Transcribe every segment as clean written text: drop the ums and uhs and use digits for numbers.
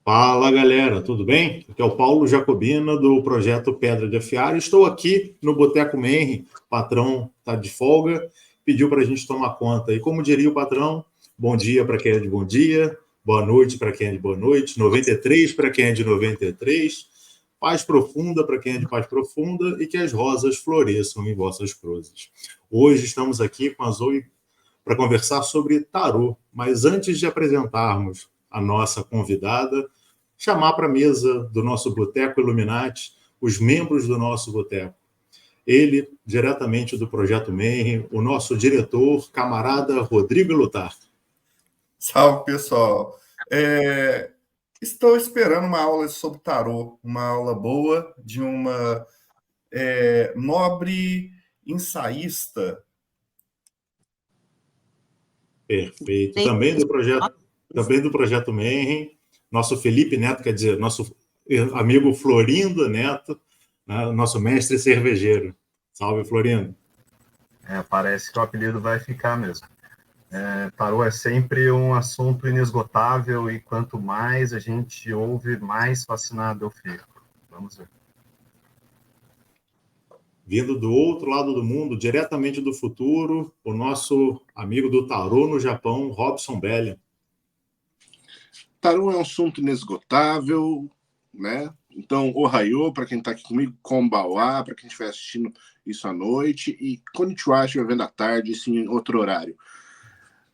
Fala, galera, tudo bem? Aqui é o Paulo Jacobina, do projeto Pedra de Afiar. Estou aqui no Boteco Menri. O patrão está de folga, pediu para a gente tomar conta. E como diria o patrão, bom dia para quem é de bom dia, boa noite para quem é de boa noite, 93 para quem é de 93, paz profunda para quem é de paz profunda e que as rosas floresçam em vossas cruzes. Hoje estamos aqui com a Zoe para conversar sobre tarô, mas antes de apresentarmos a nossa convidada, chamar para a mesa do nosso Boteco Illuminati os membros do nosso Boteco. Ele, diretamente do Projeto Menri, o nosso diretor, camarada Rodrigo Lutar. Salve, pessoal. Estou esperando uma aula sobre tarô, uma aula boa de uma nobre ensaísta. Perfeito. Também do Projeto Menri, nosso Felipe Neto, quer dizer, nosso amigo Florindo Neto, né, nosso mestre cervejeiro. Salve, Florindo. Parece que o apelido vai ficar mesmo. Tarô é sempre um assunto inesgotável e quanto mais a gente ouve, mais fascinado eu fico. Vamos ver. Vindo do outro lado do mundo, diretamente do futuro, o nosso amigo do tarô no Japão, Robson Belli. Tarô é um assunto inesgotável, né? Então, ohayô, para quem está aqui comigo, konbawa, para quem estiver assistindo isso à noite, e konnichiwa, estiver vendo à tarde, isso em outro horário.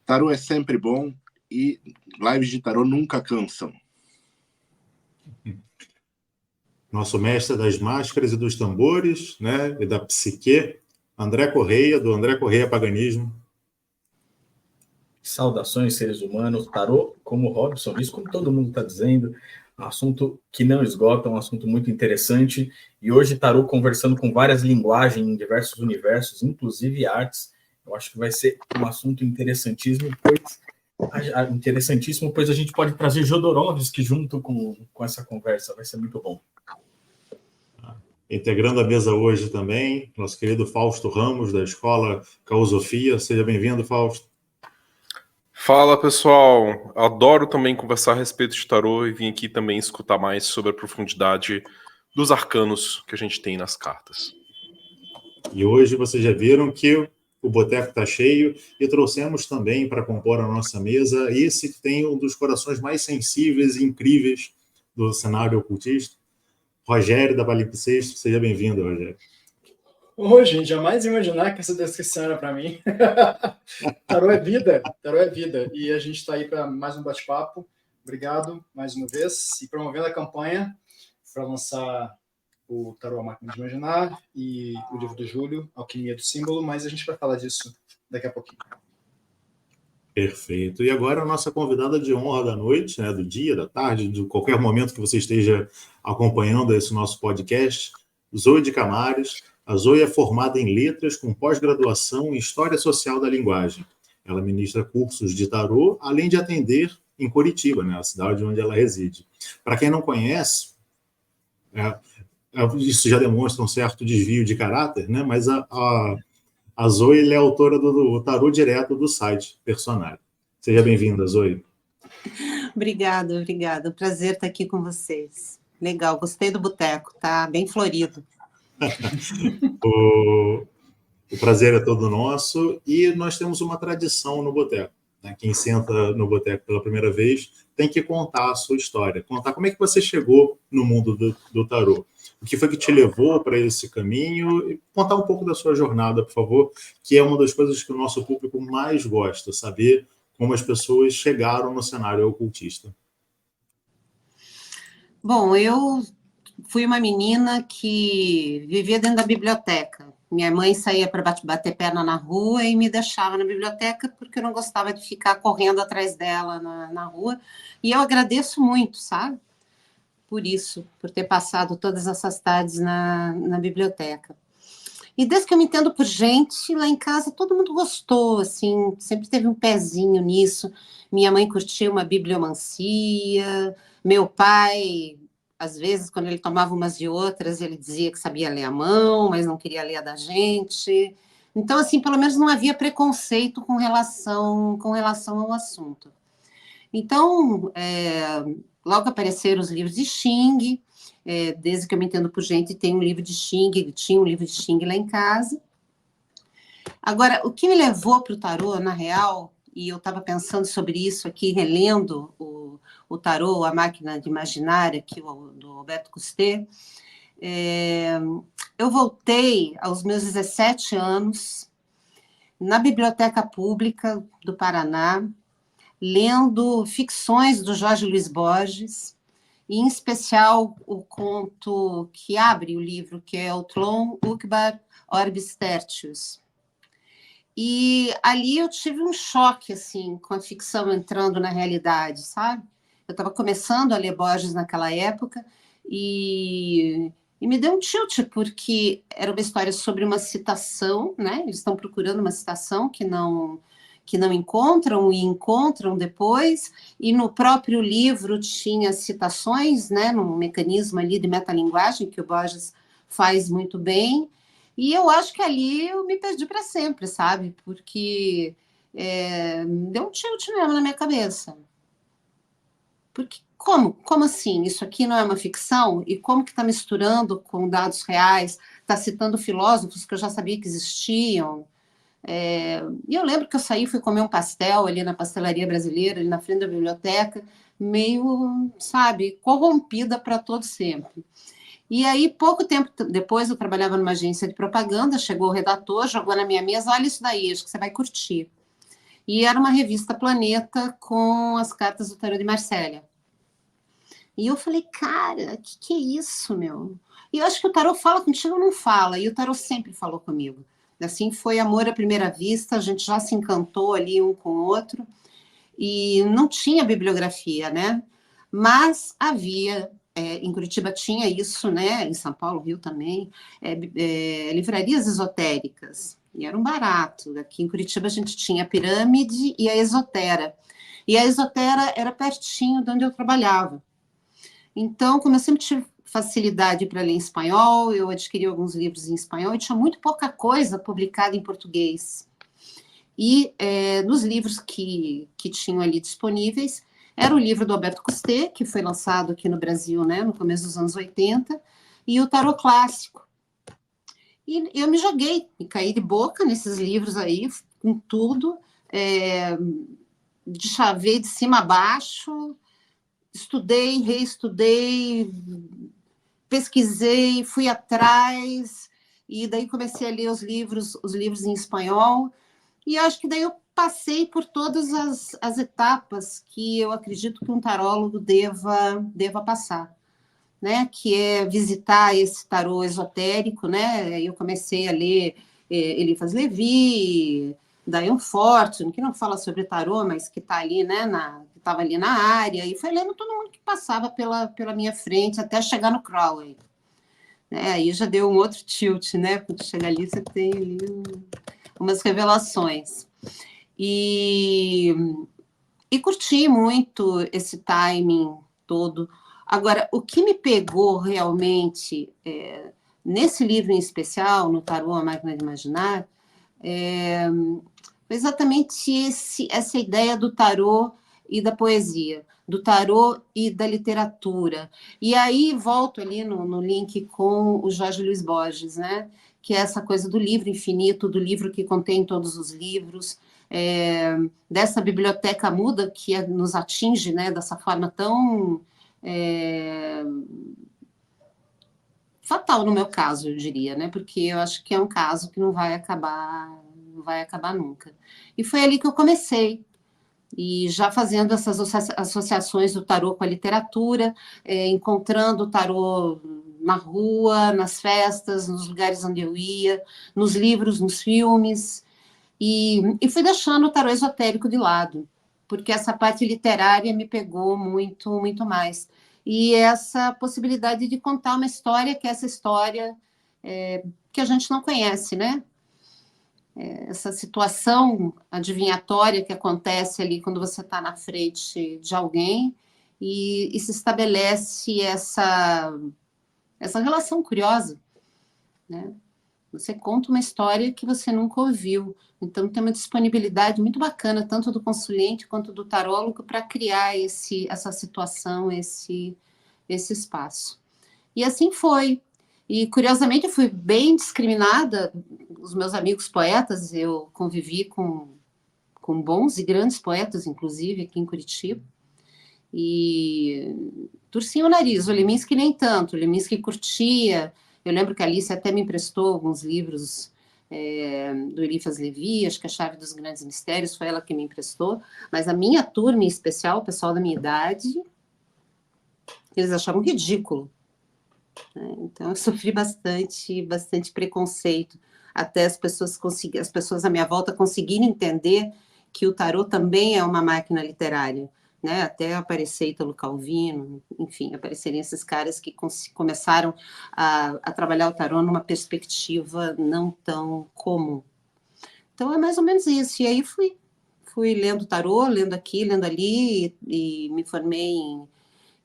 Tarô é sempre bom e lives de tarô nunca cansam. Nosso mestre das máscaras e dos tambores, né? E da psique, André Correia, do André Correia Paganismo. Saudações, seres humanos. Tarô, como o Robson disse, como todo mundo está dizendo, um assunto que não esgota, um assunto muito interessante. E hoje, tarô conversando com várias linguagens em diversos universos, inclusive artes. Eu acho que vai ser um assunto interessantíssimo, pois a gente pode trazer Jodorowsky junto com essa conversa. Vai ser muito bom. Integrando a mesa hoje também, nosso querido Fausto Ramos, da Escola Causofia. Seja bem-vindo, Fausto. Fala, pessoal. Adoro também conversar a respeito de tarô e vim aqui também escutar mais sobre a profundidade dos arcanos que a gente tem nas cartas. E hoje vocês já viram que o boteco está cheio e trouxemos também para compor a nossa mesa esse que tem um dos corações mais sensíveis e incríveis do cenário ocultista, Rogério da Palimpsesto. Seja bem-vindo, Rogério. Ô, gente, jamais imaginar que essa descrição era para mim. Tarô é vida, E a gente está aí para mais um bate-papo. Obrigado mais uma vez. E promovendo a campanha para lançar o Tarô A Máquina de Imaginar e o livro do Júlio, Alquimia do Símbolo, mas a gente vai falar disso daqui a pouquinho. Perfeito. E agora a nossa convidada de honra da noite, né, do dia, da tarde, de qualquer momento que você esteja acompanhando esse nosso podcast, Zoe de Camares. A Zoe é formada em letras com pós-graduação em História Social da Linguagem. Ela ministra cursos de tarô, além de atender em Curitiba, né, a cidade onde ela reside. Para quem não conhece, isso já demonstra um certo desvio de caráter, né, mas a Zoe é autora do tarô direto do site Personário. Seja bem-vinda, Zoe. Obrigada. Prazer estar aqui com vocês. Legal, gostei do boteco, tá bem florido. O prazer é todo nosso e nós temos uma tradição no boteco, né? Quem senta no boteco pela primeira vez tem que contar a sua história, contar como é que você chegou no mundo do tarô, o que foi que te levou para esse caminho, e contar um pouco da sua jornada, por favor, que é uma das coisas que o nosso público mais gosta, saber como as pessoas chegaram no cenário ocultista. Bom, eu fui uma menina que vivia dentro da biblioteca. Minha mãe saía para bater perna na rua e me deixava na biblioteca porque eu não gostava de ficar correndo atrás dela na rua. E eu agradeço muito, sabe? Por isso, por ter passado todas essas tardes na biblioteca. E desde que eu me entendo por gente, lá em casa todo mundo gostou, assim, sempre teve um pezinho nisso. Minha mãe curtia uma bibliomancia, meu pai, às vezes, quando ele tomava umas e outras, ele dizia que sabia ler a mão, mas não queria ler a da gente. Então, assim, pelo menos não havia preconceito com relação ao assunto. Então, logo apareceram os livros de Xing, desde que eu me entendo por gente, tem um livro de Xing, tinha um livro de Xing lá em casa. Agora, o que me levou para o tarô, na real, e eu estava pensando sobre isso aqui, relendo o tarô, A Máquina de Imaginar, aqui, do Alberto Cousteau, eu voltei aos meus 17 anos, na Biblioteca Pública do Paraná, lendo ficções do Jorge Luiz Borges, e em especial o conto que abre o livro, que é o Tlon Uqbar Orbis Tertius. E ali eu tive um choque, assim, com a ficção entrando na realidade, sabe? Eu estava começando a ler Borges naquela época e me deu um tilt, porque era uma história sobre uma citação, né? Eles estão procurando uma citação que não encontram e encontram depois, e no próprio livro tinha citações, né? Num mecanismo ali de metalinguagem que o Borges faz muito bem. E eu acho que ali eu me perdi para sempre, sabe? Porque deu um tilt mesmo na minha cabeça. Porque como assim? Isso aqui não é uma ficção? E como que está misturando com dados reais? Está citando filósofos que eu já sabia que existiam? E eu lembro que eu saí, fui comer um pastel ali na pastelaria brasileira, ali na frente da biblioteca, meio, sabe, corrompida para todo sempre. E aí, pouco tempo depois, eu trabalhava numa agência de propaganda, chegou o redator, jogou na minha mesa, olha isso daí, acho que você vai curtir. E era uma revista Planeta com as cartas do tarô de Marcélia. E eu falei, cara, que é isso, meu? E eu acho que o tarô fala contigo ou não fala, e o tarô sempre falou comigo. Assim, foi amor à primeira vista, a gente já se encantou ali um com o outro, e não tinha bibliografia, né? Mas havia... em Curitiba tinha isso, né? Em São Paulo, Rio também, livrarias esotéricas, e era um barato. Aqui em Curitiba a gente tinha a Pirâmide e a Esotera. E a Esotera era pertinho de onde eu trabalhava. Então, como eu sempre tive facilidade para ler em espanhol, eu adquiri alguns livros em espanhol e tinha muito pouca coisa publicada em português. E nos livros que tinham ali disponíveis, era o livro do Alberto Cousteau, que foi lançado aqui no Brasil, né, no começo dos anos 80, e o Tarô Clássico. E eu me joguei, e caí de boca nesses livros aí, com tudo, de chavei de cima a baixo, estudei, reestudei, pesquisei, fui atrás, e daí comecei a ler os livros em espanhol, e acho que daí eu passei por todas as etapas que eu acredito que um tarólogo deva passar, né? Que é visitar esse tarô esotérico, né? Eu comecei a ler Eliphas Levi, Diane Fortune, que não fala sobre tarô, mas que está ali, né? Que estava ali na área, e foi lendo todo mundo que passava pela minha frente até chegar no Crowley. Aí já deu um outro tilt, né? Quando chega ali, você tem ali umas revelações. E curti muito esse timing todo. Agora, o que me pegou realmente nesse livro em especial, no Tarô, A Máquina de Imaginar, foi exatamente essa ideia do tarô e da poesia, do tarô e da literatura. E aí volto ali no link com o Jorge Luiz Borges, né? Que é essa coisa do livro infinito, do livro que contém todos os livros, dessa biblioteca muda que nos atinge, né, dessa forma tão fatal no meu caso, eu diria, né, porque eu acho que é um caso que não vai acabar nunca. E foi ali que eu comecei, e já fazendo essas associações do tarô com a literatura, encontrando o tarô na rua, nas festas, nos lugares onde eu ia, nos livros, nos filmes, e fui deixando o tarô esotérico de lado, porque essa parte literária me pegou muito, muito mais. E essa possibilidade de contar uma história, que é essa história que a gente não conhece, né? Essa situação adivinhatória que acontece ali quando você está na frente de alguém e se estabelece essa relação curiosa, né? Você conta uma história que você nunca ouviu. Então, tem uma disponibilidade muito bacana, tanto do consulente quanto do tarólogo, para criar essa situação, esse espaço. E assim foi. E, curiosamente, eu fui bem discriminada. Os meus amigos poetas, eu convivi com bons e grandes poetas, inclusive, aqui em Curitiba. E torciam o nariz. O Leminski nem tanto. O Leminski curtia. Eu lembro que a Alice até me emprestou alguns livros do Eliphas Levi, acho que A Chave dos Grandes Mistérios, foi ela que me emprestou. Mas a minha turma, em especial, o pessoal da minha idade, eles achavam ridículo. Então, eu sofri bastante preconceito, até as pessoas à minha volta conseguirem entender que o tarô também é uma máquina literária, né? Até aparecer Ítalo Calvino, enfim, aparecerem esses caras que começaram a trabalhar o tarô numa perspectiva não tão comum. Então, é mais ou menos isso. E aí fui lendo tarô, lendo aqui, lendo ali, e me formei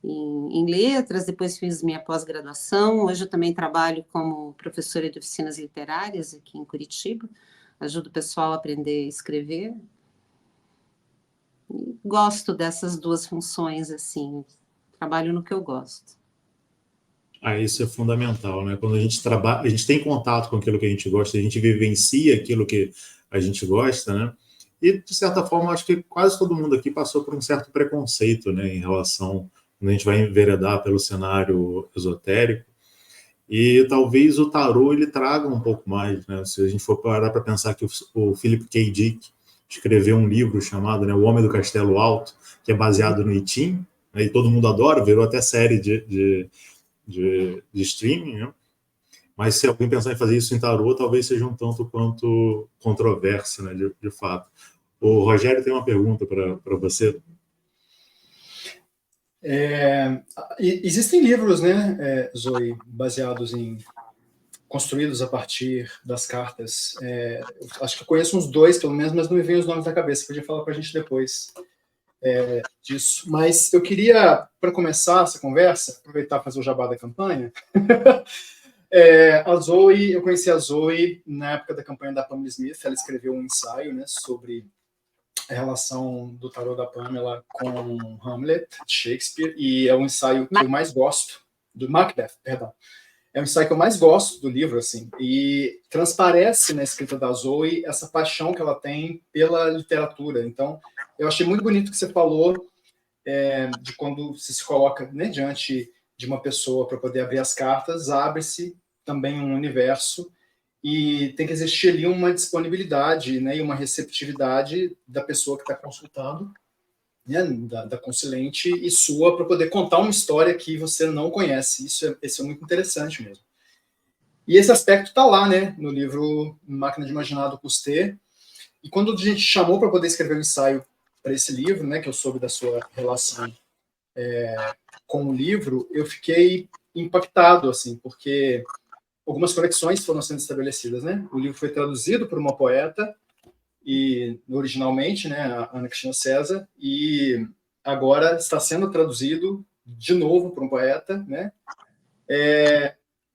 em letras, depois fiz minha pós-graduação. Hoje eu também trabalho como professora de oficinas literárias aqui em Curitiba, ajudo o pessoal a aprender a escrever. E gosto dessas duas funções, assim, trabalho no que eu gosto. Isso é fundamental, né? Quando a gente trabalha, a gente tem contato com aquilo que a gente gosta, a gente vivencia aquilo que a gente gosta, né? E, de certa forma, acho que quase todo mundo aqui passou por um certo preconceito, né, em relação, quando a gente vai enveredar pelo cenário esotérico, e talvez o tarô ele traga um pouco mais, né? Se a gente for parar para pensar que o Philip K. Dick escreveu um livro chamado, né, O Homem do Castelo Alto, que é baseado no I Ching, né, e todo mundo adora, virou até série de streaming, né? Mas se alguém pensar em fazer isso em tarô, talvez seja um tanto quanto controverso, né, de fato. O Rogério tem uma pergunta para você. Existem livros, né, Zoe, baseados construídos a partir das cartas. Acho que eu conheço uns 2, pelo menos, mas não me vem os nomes na cabeça. Podia falar para a gente depois disso. Mas eu queria, para começar essa conversa, aproveitar e fazer o jabá da campanha. A Zoe, eu conheci a Zoe na época da campanha da Pamela Smith. Ela escreveu um ensaio, né, sobre a relação do tarô da Pamela com Hamlet, de Shakespeare, e é um ensaio que eu mais gosto, do Macbeth, perdão. É um ensaio que eu mais gosto do livro, assim, e transparece na escrita da Zoe essa paixão que ela tem pela literatura. Então, eu achei muito bonito que você falou de quando você se coloca, né, diante de uma pessoa para poder abrir as cartas, abre-se também um universo e tem que existir ali uma disponibilidade, né, e uma receptividade da pessoa que está consultando, né, da consulente e sua, para poder contar uma história que você não conhece. Isso é muito interessante mesmo. E esse aspecto está lá, né, no livro Máquina de Imaginar, do Cousteau. E quando a gente chamou para poder escrever um ensaio para esse livro, né, que eu soube da sua relação com o livro, eu fiquei impactado, assim, porque algumas conexões foram sendo estabelecidas, né? O livro foi traduzido por uma poeta, e originalmente, né, a Ana Cristina César, e agora está sendo traduzido de novo por um poeta, né?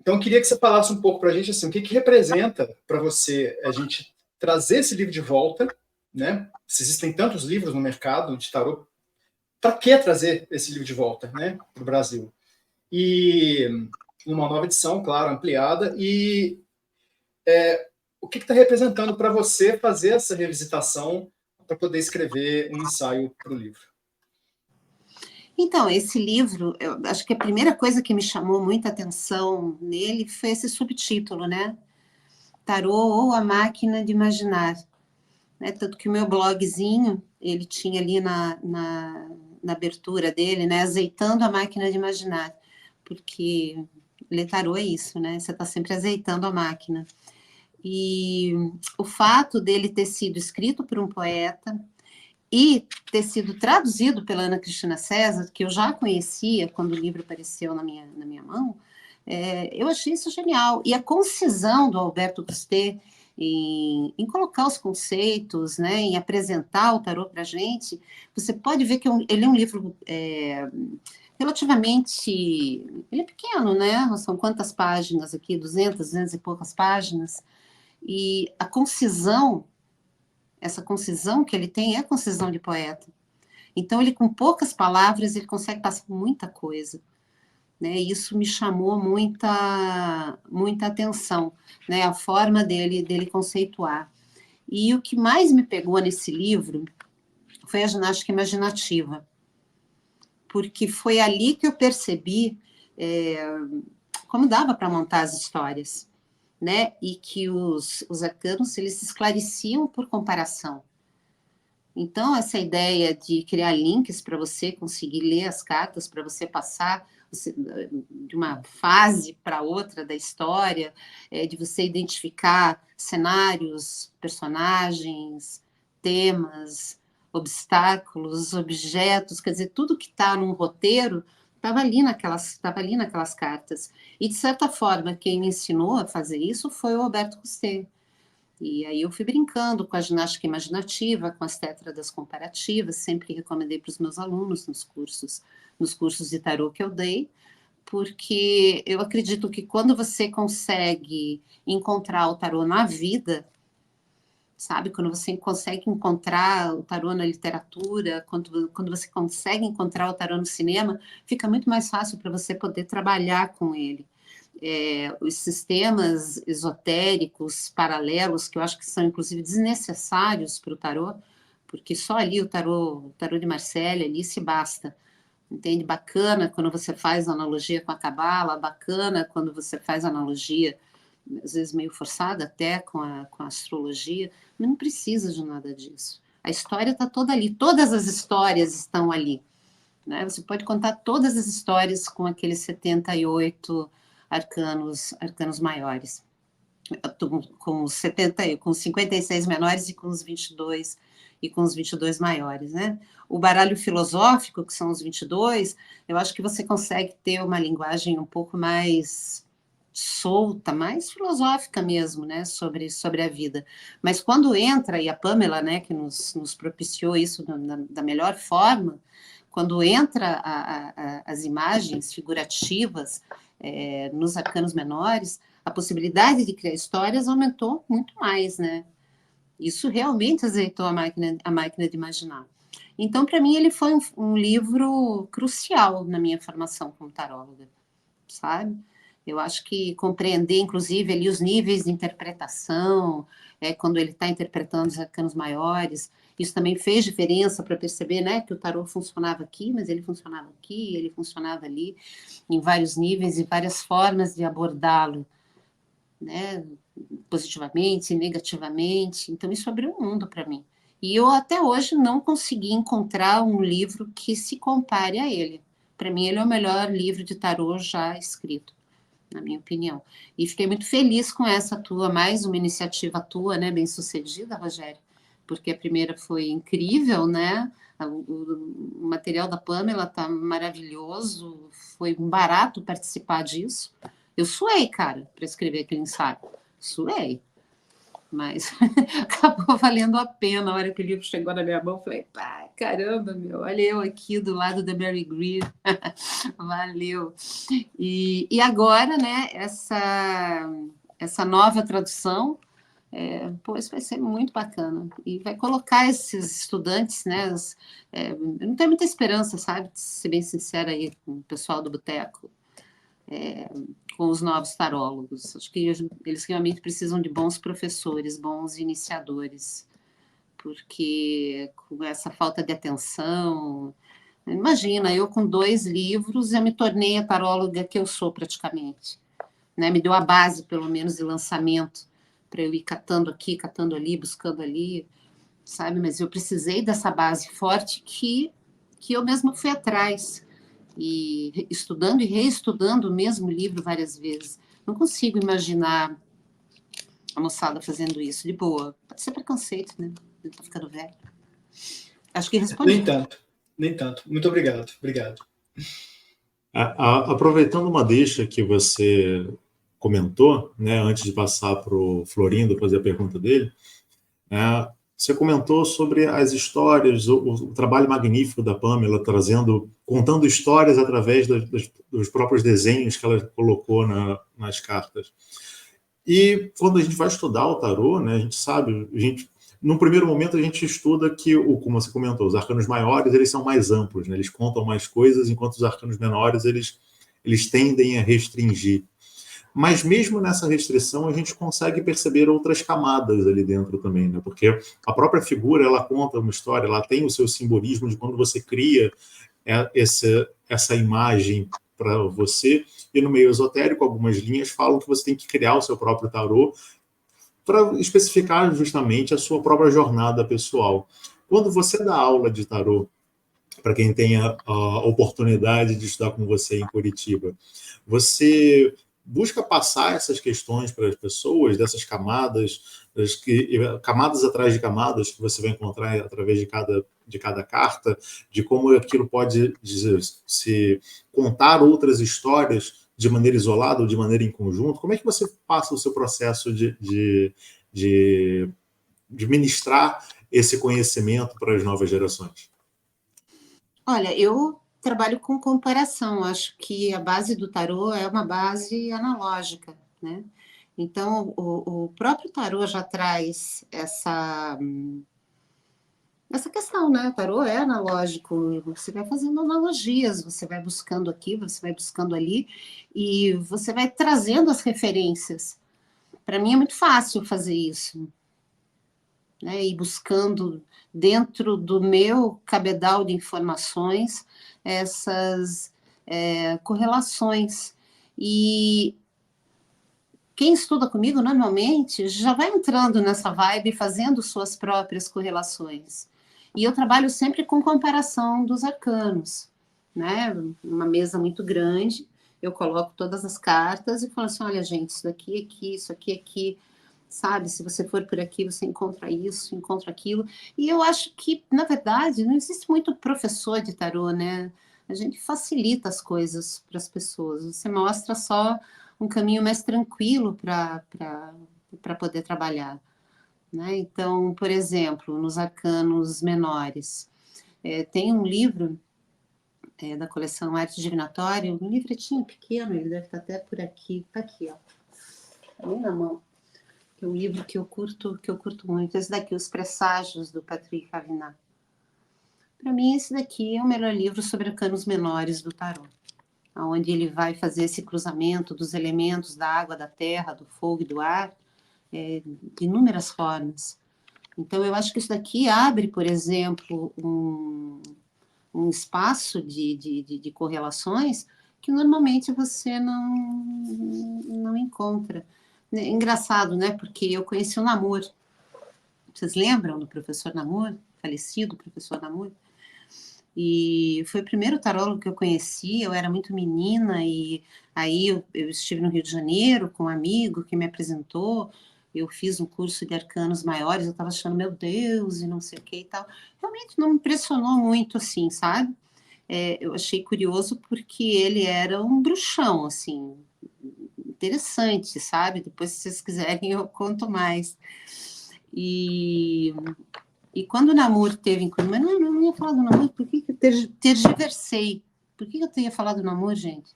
Então, eu queria que você falasse um pouco para a gente, assim, o que representa para você a gente trazer esse livro de volta, né? Se existem tantos livros no mercado de tarô, para que trazer esse livro de volta, né, para o Brasil? E uma nova edição, claro, ampliada, e o que está representando para você fazer essa revisitação para poder escrever um ensaio para o livro? Então, esse livro, eu acho que a primeira coisa que me chamou muita atenção nele foi esse subtítulo, né? Tarô ou a Máquina de Imaginar. Né? Tanto que o meu blogzinho, ele tinha ali na abertura dele, né? Azeitando a Máquina de Imaginar. Porque ler tarô é isso, né? Você está sempre azeitando a máquina. E o fato dele ter sido escrito por um poeta e ter sido traduzido pela Ana Cristina César, que eu já conhecia quando o livro apareceu na minha mão, eu achei isso genial. E a concisão do Alberto Cousteau em colocar os conceitos, né, em apresentar o tarô para a gente, você pode ver que ele é um livro relativamente... Ele é pequeno, né? São quantas páginas aqui? 200 e poucas páginas. E a concisão, essa concisão que ele tem é a concisão de poeta. Então, ele, com poucas palavras, ele consegue passar muita coisa. Né? Isso me chamou muita atenção, né? A forma dele conceituar. E o que mais me pegou nesse livro foi a ginástica imaginativa, porque foi ali que eu percebi como dava para montar as histórias, né? E que os arcanos, eles se esclareciam por comparação. Então, essa ideia de criar links para você conseguir ler as cartas, para você passar de uma fase para outra da história, de você identificar cenários, personagens, temas, obstáculos, objetos, quer dizer, tudo que está num roteiro estava ali naquelas cartas. E, de certa forma, quem me ensinou a fazer isso foi o Alberto Cousteau. E aí eu fui brincando com a ginástica imaginativa, com as tétradas comparativas, sempre recomendei para os meus alunos nos cursos de tarô que eu dei, porque eu acredito que quando você consegue encontrar o tarô na vida, sabe? Quando você consegue encontrar o tarô na literatura, quando você consegue encontrar o tarô no cinema, fica muito mais fácil para você poder trabalhar com ele. Os sistemas esotéricos paralelos, que eu acho que são, inclusive, desnecessários para o tarô, porque só ali o tarô de Marselha, ali se basta. Entende? Bacana quando você faz analogia com a cabala, bacana quando você faz analogia, às vezes meio forçada até, com a astrologia, mas não precisa de nada disso. A história está toda ali, todas as histórias estão ali. Né? Você pode contar todas as histórias com aqueles 78 arcanos maiores, com 56 menores e com os 22 maiores, né? O baralho filosófico, que são os 22, eu acho que você consegue ter uma linguagem um pouco mais solta, mais filosófica mesmo, né, sobre a vida. Mas quando entra, e a Pamela, né, que nos propiciou isso da melhor forma, quando entra as imagens figurativas nos arcanos menores, a possibilidade de criar histórias aumentou muito mais, né? Isso realmente azeitou a máquina de imaginar. Então, para mim, ele foi um livro crucial na minha formação como taróloga, sabe? Eu acho que compreender, inclusive, ali os níveis de interpretação, quando ele está interpretando os arcanos maiores, isso também fez diferença para perceber, né, que o tarô funcionava aqui, mas ele funcionava aqui, ele funcionava ali, em vários níveis e várias formas de abordá-lo, né, positivamente, negativamente. Então, isso abriu um mundo para mim. E eu, até hoje, não consegui encontrar um livro que se compare a ele. Para mim, ele é o melhor livro de tarô já escrito, na minha opinião. E fiquei muito feliz com essa mais uma iniciativa tua, né, bem sucedida, Rogério, porque a primeira foi incrível, né, o material da Pamela está maravilhoso, foi um barato participar disso. Eu suei, cara, para escrever aquele ensaio, suei, mas acabou valendo a pena. A hora que o livro chegou na minha mão, eu falei, pá, caramba, meu, olha eu aqui do lado da Mary Greer, valeu. E agora, né, essa nova tradução, pois vai ser muito bacana, e vai colocar esses estudantes, né, eu não tenho muita esperança, sabe, de ser bem sincera aí com o pessoal do Boteco, com os novos tarólogos. Acho que eles realmente precisam de bons professores, bons iniciadores, porque com essa falta de atenção... Imagina, eu com 2 livros, eu me tornei a taróloga que eu sou praticamente. Né? Me deu a base, pelo menos, de lançamento, para eu ir catando aqui, catando ali, buscando ali, sabe? Mas eu precisei dessa base forte que eu mesma fui atrás, e estudando e reestudando o mesmo livro várias vezes. Não consigo imaginar a moçada fazendo isso de boa. Pode ser preconceito, né? Ele tá ficando velho. Acho que respondi. Nem tanto. Muito obrigado. Aproveitando uma deixa que você comentou, né, antes de passar para o Florindo fazer a pergunta dele, Você comentou sobre as histórias, o trabalho magnífico da Pamela, contando histórias através dos próprios desenhos que ela colocou nas cartas. E quando a gente vai estudar o tarô, né, a gente sabe, num primeiro momento a gente estuda que, como você comentou, os arcanos maiores eles são mais amplos, né, eles contam mais coisas, enquanto os arcanos menores eles tendem a restringir. Mas mesmo nessa restrição, a gente consegue perceber outras camadas ali dentro também, né? Porque a própria figura, ela conta uma história, ela tem o seu simbolismo de quando você cria essa imagem para você, e no meio esotérico, algumas linhas falam que você tem que criar o seu próprio tarô para especificar justamente a sua própria jornada pessoal. Quando você dá aula de tarô, para quem tem a oportunidade de estudar com você em Curitiba, você busca passar essas questões para as pessoas, dessas camadas, camadas atrás de camadas que você vai encontrar através de cada carta, de como aquilo pode se contar outras histórias de maneira isolada ou de maneira em conjunto. Como é que você passa o seu processo de ministrar esse conhecimento para as novas gerações? Olha, eu trabalho com comparação. Acho que a base do tarô é uma base analógica, né? Então, o próprio tarô já traz essa questão, né? O tarô é analógico. Você vai fazendo analogias, você vai buscando aqui, você vai buscando ali, e você vai trazendo as referências. Para mim é muito fácil fazer isso, né? E buscando dentro do meu cabedal de informações essas correlações. E quem estuda comigo, normalmente, já vai entrando nessa vibe, fazendo suas próprias correlações. E eu trabalho sempre com comparação dos arcanos, né? Uma mesa muito grande, eu coloco todas as cartas e falo assim, olha, gente, isso daqui, aqui, isso aqui, sabe? Se você for por aqui, você encontra isso, encontra aquilo. E eu acho que, na verdade, não existe muito professor de tarô, né? A gente facilita as coisas para as pessoas. Você mostra só um caminho mais tranquilo para poder trabalhar, né? Então, por exemplo, nos arcanos menores, tem um livro da coleção Arte Divinatória, um livretinho pequeno, ele deve estar até por aqui, está aqui, ó, ali na mão. É um livro que eu curto muito. Esse daqui, Os Presságios, do Patrick Avinat. Para mim, esse daqui é o melhor livro sobre arcanos menores do tarô, onde ele vai fazer esse cruzamento dos elementos da água, da terra, do fogo e do ar, de inúmeras formas. Então, eu acho que isso daqui abre, por exemplo, um espaço de correlações que normalmente você não encontra. É engraçado, né? Porque eu conheci o Namor. Vocês lembram do professor Namor? Falecido professor Namor? E foi o primeiro tarólogo que eu conheci, eu era muito menina, e aí eu estive no Rio de Janeiro com um amigo que me apresentou, eu fiz um curso de arcanos maiores, eu estava achando, meu Deus, e não sei o que e tal. Realmente não me impressionou muito, assim, sabe? Eu achei curioso porque ele era um bruxão, assim, interessante, sabe? Depois, se vocês quiserem, eu conto mais. E quando o Namor teve em Curitiba, mas não ia falar do Namor, por que eu tergiversei? Por que eu teria falado do Namor, gente?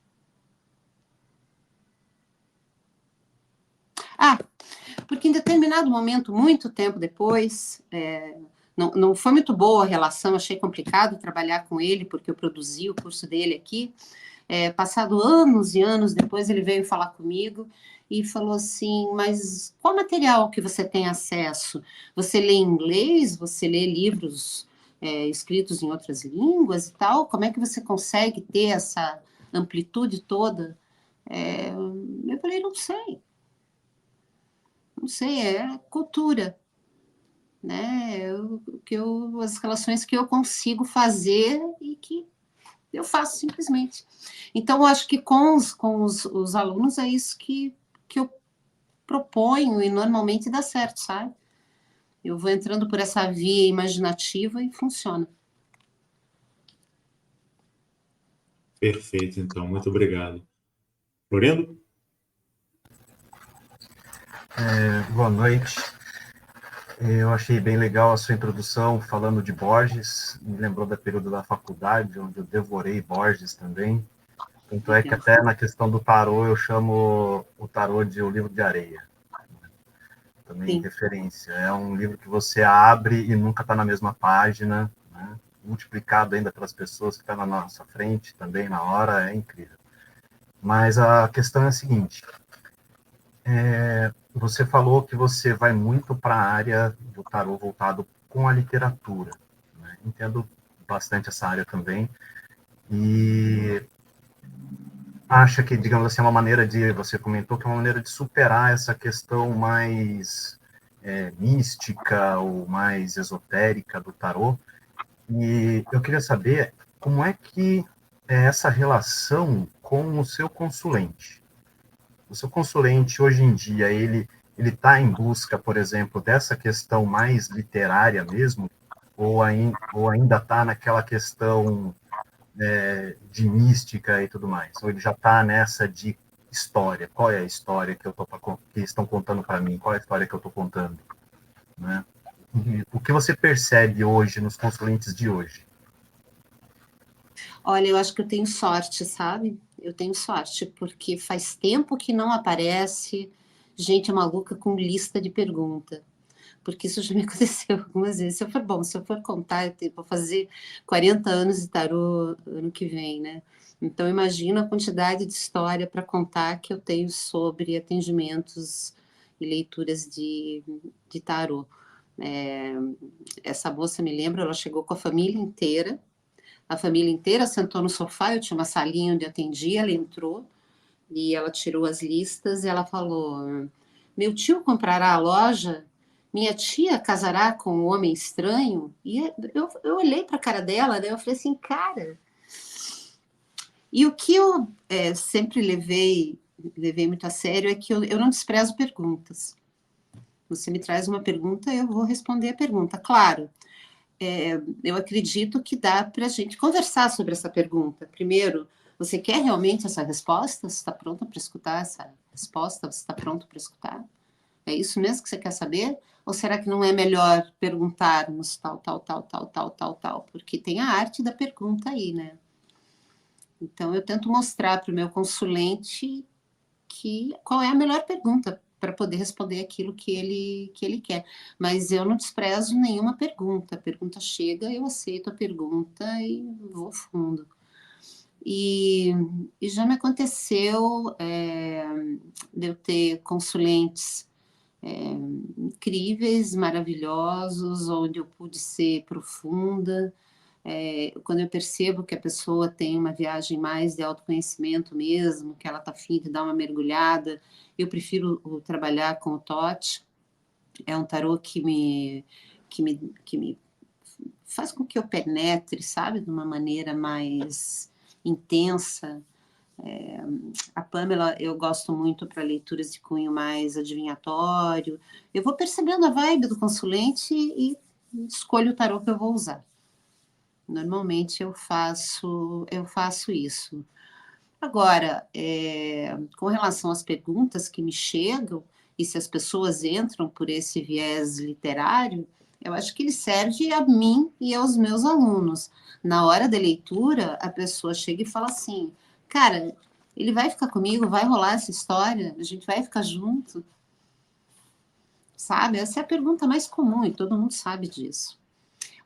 Porque em determinado momento, muito tempo depois, não foi muito boa a relação, achei complicado trabalhar com ele, porque eu produzi o curso dele aqui. Passado anos e anos depois, ele veio falar comigo e falou assim, mas qual material que você tem acesso? Você lê em inglês? Você lê livros escritos em outras línguas e tal? Como é que você consegue ter essa amplitude toda? Eu falei, não sei. Não sei, é cultura, né? As relações que eu consigo fazer e que eu faço simplesmente. Então, eu acho que com os alunos é isso que eu proponho e normalmente dá certo, sabe? Eu vou entrando por essa via imaginativa e funciona. Perfeito, então. Muito obrigado. Florindo? Boa noite. Eu achei bem legal a sua introdução falando de Borges, me lembrou da período da faculdade, onde eu devorei Borges também. Tanto é que até na questão do tarô eu chamo o tarô de O Livro de Areia. Também Sim. referência. É um livro que você abre e nunca está na mesma página, né? Multiplicado ainda pelas pessoas que estão na nossa frente também na hora, é incrível. Mas a questão é a seguinte, você falou que você vai muito para a área do tarô voltado com a literatura, né? Entendo bastante essa área também, e acha que, digamos assim, é uma maneira de, você comentou que é uma maneira de superar essa questão mais mística ou mais esotérica do tarô, e eu queria saber como é que é essa relação com o seu consulente. O seu consulente, hoje em dia, ele está em busca, por exemplo, dessa questão mais literária mesmo, ou ainda está naquela questão de mística e tudo mais? Ou ele já está nessa de história? Qual é a história que estão contando para mim? Qual é a história que eu estou contando? Né? O que você percebe hoje nos consulentes de hoje? Olha, eu acho que eu tenho sorte, sabe? Eu tenho sorte, porque faz tempo que não aparece gente maluca com lista de pergunta. Porque isso já me aconteceu algumas vezes. Se eu for contar, eu vou fazer 40 anos de tarô ano que vem, né? Então, imagina a quantidade de história para contar que eu tenho sobre atendimentos e leituras de tarô. Essa moça, me lembro, ela chegou com a família inteira sentou no sofá, eu tinha uma salinha onde atendia, ela entrou e ela tirou as listas e ela falou: meu tio comprará a loja, minha tia casará com um homem estranho. E eu olhei para a cara dela, né? Eu falei assim, cara. E o que eu sempre levei muito a sério é que eu não desprezo perguntas. Você me traz uma pergunta, eu vou responder a pergunta. Claro, eu acredito que dá para a gente conversar sobre essa pergunta. Primeiro, você quer realmente essa resposta? Você está pronta para escutar essa resposta? Você está pronto para escutar? É isso mesmo que você quer saber? Ou será que não é melhor perguntarmos tal? Porque tem a arte da pergunta aí, né? Então, eu tento mostrar para o meu consulente qual é a melhor pergunta para poder responder aquilo que ele quer. Mas eu não desprezo nenhuma pergunta. A pergunta chega, eu aceito a pergunta e vou fundo. E já me aconteceu de eu ter consulentes incríveis, maravilhosos, onde eu pude ser profunda. Quando eu percebo que a pessoa tem uma viagem mais de autoconhecimento mesmo, que ela está afim de dar uma mergulhada, eu prefiro trabalhar com o Tote. É um tarô que me faz com que eu penetre, sabe, de uma maneira mais intensa. A Pamela eu gosto muito para leituras de cunho mais adivinhatório. Eu vou percebendo a vibe do consulente e escolho o tarô que eu vou usar. Normalmente eu faço isso. Agora, com relação às perguntas que me chegam, e se as pessoas entram por esse viés literário, eu acho que ele serve a mim e aos meus alunos. Na hora da leitura, a pessoa chega e fala assim, cara, ele vai ficar comigo, vai rolar essa história, a gente vai ficar junto? Sabe? Essa é a pergunta mais comum e todo mundo sabe disso.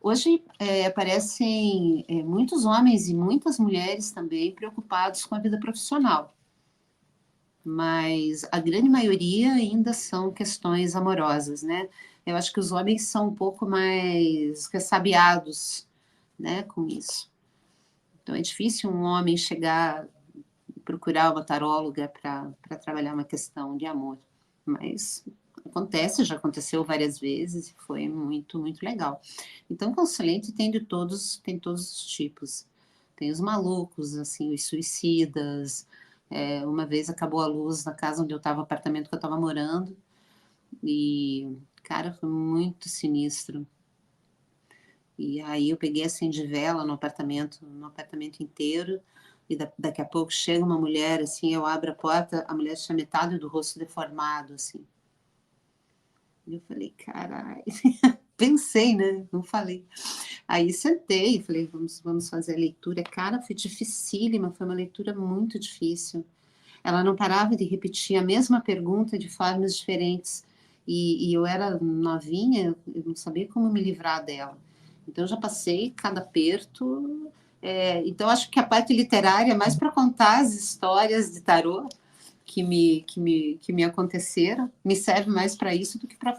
Hoje aparecem muitos homens e muitas mulheres também preocupados com a vida profissional, mas a grande maioria ainda são questões amorosas, né? Eu acho que os homens são um pouco mais ressabiados, né, com isso. Então é difícil um homem chegar e procurar uma taróloga para trabalhar uma questão de amor, mas acontece, já aconteceu várias vezes e foi muito, muito legal. Então, o consulente tem todos os tipos. Tem os malucos, assim, os suicidas. Uma vez acabou a luz na casa onde eu estava, apartamento que eu estava morando, e, cara, foi muito sinistro. E aí eu peguei assim de vela no apartamento inteiro, e daqui a pouco chega uma mulher, assim, eu abro a porta, a mulher tinha metade do rosto deformado, assim. Eu falei, caralho. Pensei, né? Não falei. Aí sentei e falei, vamos fazer a leitura. Cara, foi dificílima, foi uma leitura muito difícil. Ela não parava de repetir a mesma pergunta de formas diferentes. E eu era novinha, eu não sabia como me livrar dela. Então, eu já passei cada aperto. Então, acho que a parte literária é mais para contar as histórias de tarô que me aconteceram, me serve mais para isso do que para a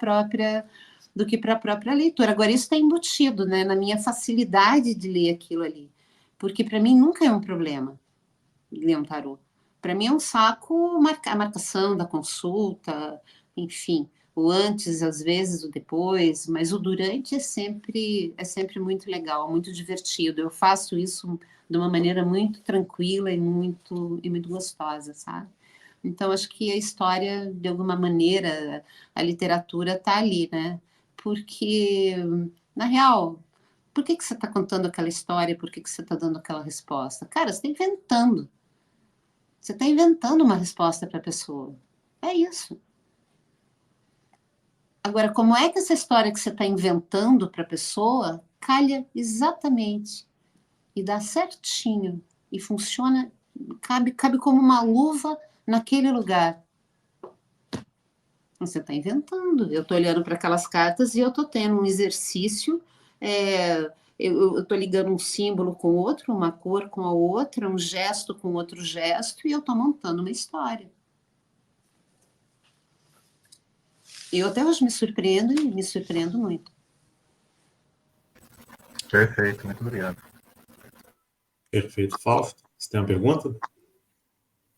própria leitura. Agora, isso está embutido, né, na minha facilidade de ler aquilo ali. Porque, para mim, nunca é um problema ler um tarô. Para mim é um saco a marcação da consulta, enfim, o antes, às vezes, o depois, mas o durante é sempre muito legal, muito divertido. Eu faço isso de uma maneira muito tranquila e muito gostosa, sabe? Então, acho que a história, de alguma maneira, a literatura está ali, né? Porque, na real, por que você está contando aquela história? Por que você está dando aquela resposta? Cara, você está inventando. Você está inventando uma resposta para a pessoa. É isso. Agora, como é que essa história que você está inventando para a pessoa calha exatamente e dá certinho e funciona, cabe como uma luva naquele lugar? Você está inventando. Eu estou olhando para aquelas cartas e eu estou tendo um exercício. Eu estou ligando um símbolo com outro, uma cor com a outra, um gesto com outro gesto, e eu estou montando uma história. Eu até hoje me surpreendo e me surpreendo muito. Perfeito, muito obrigado. Perfeito. Fausto, você tem uma pergunta?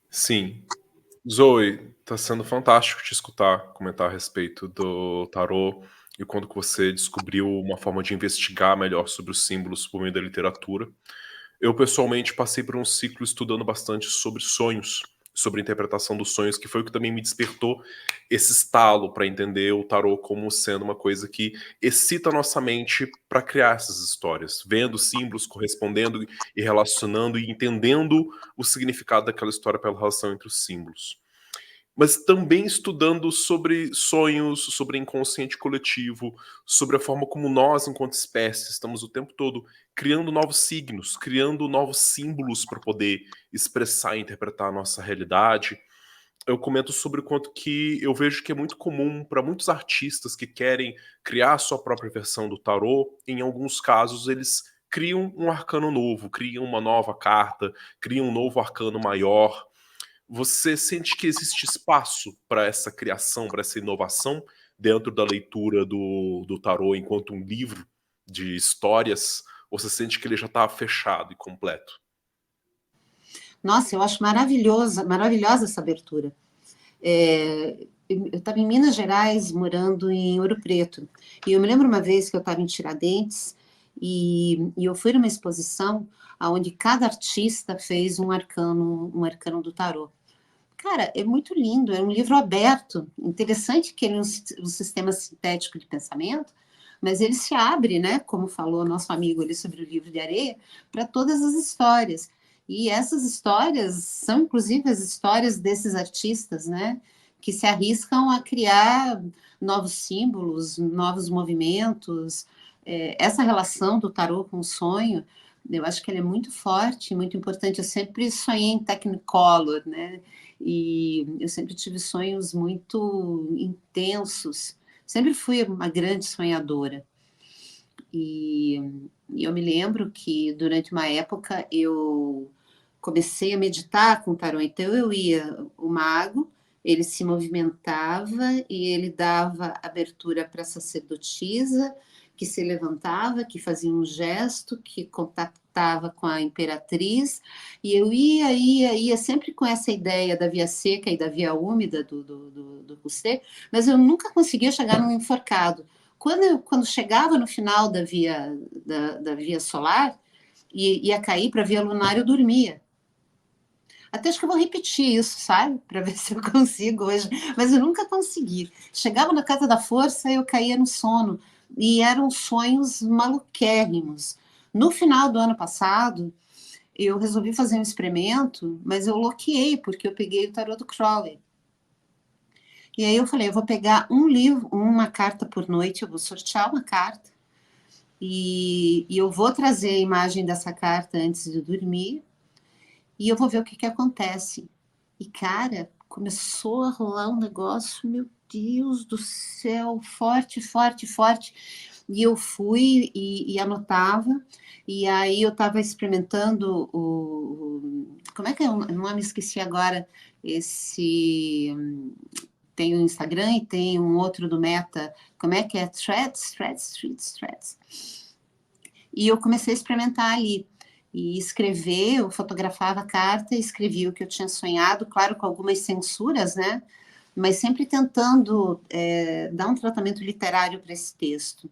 Sim. Zoe, tá sendo fantástico te escutar comentar a respeito do tarô e quando que você descobriu uma forma de investigar melhor sobre os símbolos por meio da literatura. Eu, pessoalmente, passei por um ciclo estudando bastante sobre sonhos, sobre a interpretação dos sonhos, que foi o que também me despertou esse estalo para entender o tarô como sendo uma coisa que excita a nossa mente para criar essas histórias, vendo símbolos, correspondendo e relacionando e entendendo o significado daquela história pela relação entre os símbolos. Mas também estudando sobre sonhos, sobre inconsciente coletivo, sobre a forma como nós, enquanto espécie, estamos o tempo todo criando novos signos, criando novos símbolos para poder expressar e interpretar a nossa realidade. Eu comento sobre o quanto que eu vejo que é muito comum para muitos artistas que querem criar a sua própria versão do tarô. Em alguns casos, eles criam um arcano novo, criam uma nova carta, criam um novo arcano maior. Você sente que existe espaço para essa criação, para essa inovação dentro da leitura do tarô enquanto um livro de histórias? Ou você sente que ele já está fechado e completo? Nossa, eu acho maravilhosa essa abertura. Eu estava em Minas Gerais, morando em Ouro Preto, e eu me lembro uma vez que eu estava em Tiradentes, e eu fui numa exposição onde cada artista fez um arcano do tarô. Cara, é muito lindo, é um livro aberto, interessante que ele é um sistema sintético de pensamento, mas ele se abre, né, como falou nosso amigo ali sobre o livro de areia, para todas as histórias. E essas histórias são, inclusive, as histórias desses artistas, né, que se arriscam a criar novos símbolos, novos movimentos. Essa relação do tarô com o sonho, eu acho que ela é muito forte, muito importante. Eu sempre sonhei em Technicolor, né? E eu sempre tive sonhos muito intensos. Sempre fui uma grande sonhadora. E eu me lembro que, durante uma época, eu comecei a meditar com o tarô. Então, eu ia, o mago, ele se movimentava e ele dava abertura para a sacerdotisa, que se levantava, que fazia um gesto, que contactava com a imperatriz, e eu ia, sempre com essa ideia da via seca e da via úmida do Rousset, mas eu nunca conseguia chegar num enforcado. Quando chegava no final da via solar, e ia cair para a via lunar, eu dormia. Até acho que eu vou repetir isso, sabe? Para ver se eu consigo hoje. Mas eu nunca consegui. Chegava na casa da força, eu caía no sono. E eram sonhos maluquérrimos. No final do ano passado, eu resolvi fazer um experimento, mas eu loqueei, porque eu peguei o tarô do Crowley. E aí eu falei, eu vou pegar um livro, uma carta por noite, eu vou sortear uma carta, e eu vou trazer a imagem dessa carta antes de dormir, e eu vou ver o que acontece. E, cara, começou a rolar um negócio, meu Deus do céu, forte, forte, forte. E eu fui e anotava, e aí eu estava experimentando como é que é o nome? Esqueci agora. Tem o Instagram e tem um outro do Meta. Como é que é? Threads. E eu comecei a experimentar ali. E escrever, eu fotografava a carta, escrevia o que eu tinha sonhado, claro, com algumas censuras, né? Mas sempre tentando dar um tratamento literário para esse texto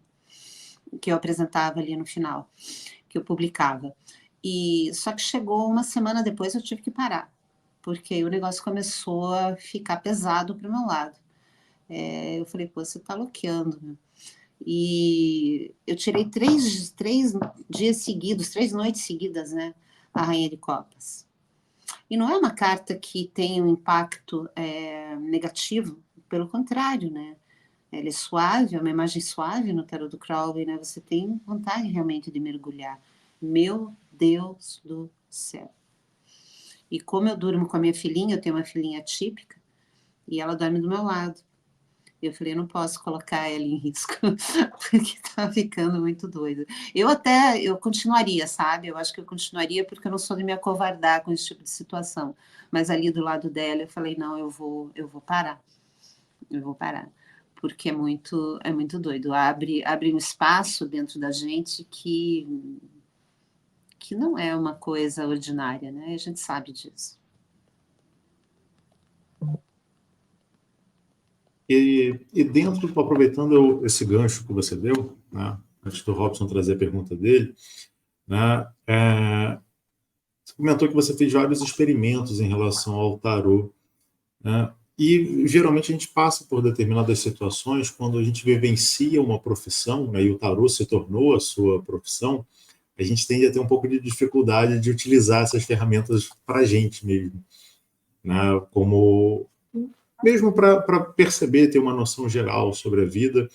que eu apresentava ali no final, que eu publicava. E só que chegou uma semana depois, eu tive que parar, porque o negócio começou a ficar pesado para o meu lado. Eu falei, pô, você tá loqueando, meu. E eu tirei três dias seguidos, 3 noites seguidas, né? A Rainha de Copas. E não é uma carta que tem um impacto negativo, pelo contrário, né? Ela é suave, é uma imagem suave no tarot do Crowley, né? Você tem vontade realmente de mergulhar. Meu Deus do céu. E como eu durmo com a minha filhinha, eu tenho uma filhinha típica, e ela dorme do meu lado. Eu falei, eu não posso colocar ela em risco, porque tá ficando muito doida. Eu continuaria, sabe? Eu acho que eu continuaria porque eu não sou de me acovardar com esse tipo de situação. Mas ali do lado dela, eu falei, não, eu vou parar. Eu vou parar. Porque é muito doido. Abre um espaço dentro da gente que não é uma coisa ordinária, né? A gente sabe disso. E dentro, aproveitando esse gancho que você deu, né, antes do Robson trazer a pergunta dele, né, você comentou que você fez vários experimentos em relação ao tarô, né, e geralmente a gente passa por determinadas situações quando a gente vivencia uma profissão, né, e o tarô se tornou a sua profissão, a gente tende a ter um pouco de dificuldade de utilizar essas ferramentas para a gente mesmo, né, como mesmo para perceber, ter uma noção geral sobre a vida.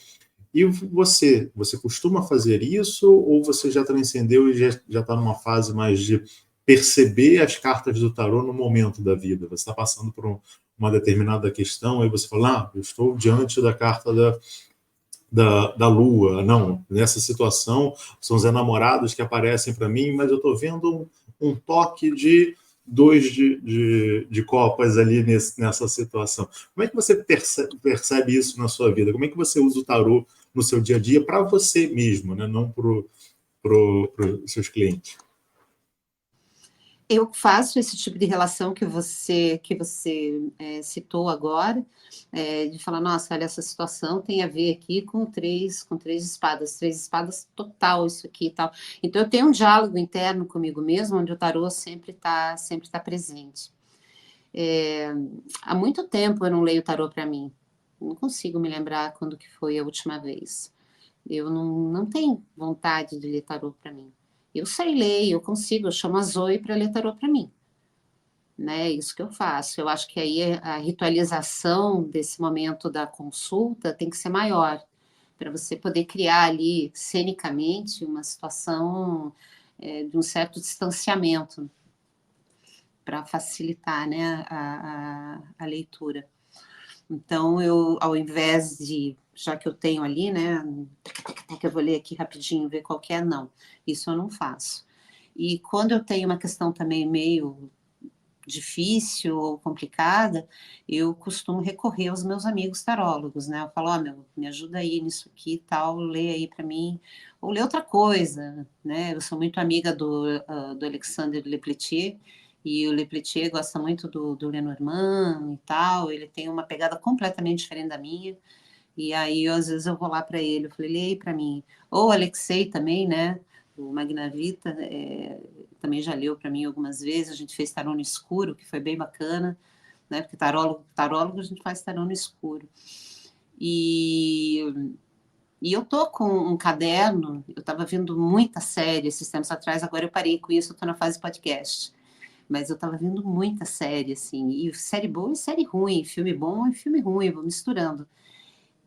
E você costuma fazer isso ou você já transcendeu e já está numa fase mais de perceber as cartas do tarô no momento da vida? Você está passando por uma determinada questão, aí você fala, eu estou diante da carta da lua. Não, nessa situação são os enamorados que aparecem para mim, mas eu estou vendo um toque de 2 de copas ali nessa situação. Como é que você percebe isso na sua vida? Como é que você usa o tarô no seu dia a dia para você mesmo, né? Não para os seus clientes? Eu faço esse tipo de relação que você citou agora, de falar, nossa, olha, essa situação tem a ver aqui com três espadas total, isso aqui e tal. Então, eu tenho um diálogo interno comigo mesmo, onde o tarô sempre tá presente. Há muito tempo eu não leio tarô para mim. Não consigo me lembrar quando que foi a última vez. Eu não tenho vontade de ler tarô para mim. Eu sei ler, eu consigo, eu chamo a Zoe para ler tarô para mim. Né? Isso que eu faço. Eu acho que aí a ritualização desse momento da consulta tem que ser maior, para você poder criar ali, cenicamente, uma situação de um certo distanciamento, para facilitar, né, a leitura. Então, ao invés de, já que eu tenho ali, né, que eu vou ler aqui rapidinho, ver qual que é, não. Isso eu não faço. E quando eu tenho uma questão também meio difícil ou complicada, eu costumo recorrer aos meus amigos tarólogos, né? Eu falo, me ajuda aí nisso aqui e tal, lê aí para mim, ou lê outra coisa, né? Eu sou muito amiga do Alexandre Lepeletier, e o Lepeletier gosta muito do Lenormand e tal, ele tem uma pegada completamente diferente da minha, e aí às vezes eu vou lá para ele, eu falei, lê aí para mim. Ou o Alexei também, né? O Magnavita também já leu para mim algumas vezes, a gente fez tarô no escuro, que foi bem bacana, né? Porque tarólogo a gente faz tarô no escuro. E eu tô com um caderno, eu estava vendo muita série esses tempos atrás, agora eu parei com isso, eu tô na fase podcast. mas eu estava vendo muita série, assim, e série boa e série ruim, filme bom e filme ruim, vou misturando.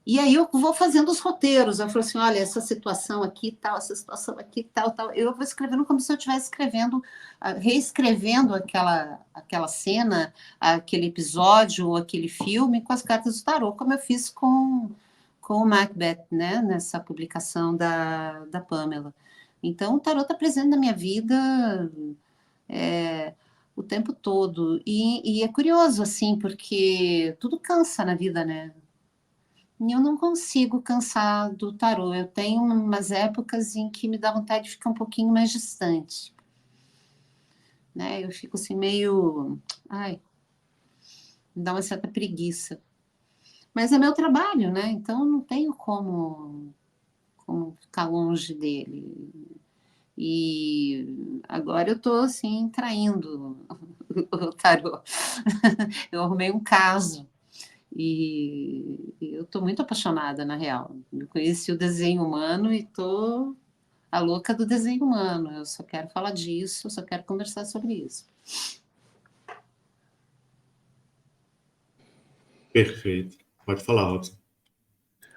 E aí eu vou fazendo os roteiros, eu falo assim, olha, essa situação aqui, tal, essa situação aqui, tal, tal. Eu vou escrevendo como se eu estivesse escrevendo, reescrevendo aquela cena, aquele episódio ou aquele filme com as cartas do tarô, como eu fiz com o Macbeth, né, nessa publicação da Pamela. Então, o tarô está presente na minha vida o tempo todo. E é curioso, assim, porque tudo cansa na vida, né? E eu não consigo cansar do tarô. Eu tenho umas épocas em que me dá vontade de ficar um pouquinho mais distante. Né? Eu fico assim meio... Ai, me dá uma certa preguiça. Mas é meu trabalho, né? Então não tenho como ficar longe dele. E agora eu estou assim, traindo o tarô. Eu arrumei um caso. E eu estou muito apaixonada, na real. Eu conheci o desenho humano e estou a louca do desenho humano. Eu só quero falar disso, eu só quero conversar sobre isso. Perfeito. Pode falar, Robson.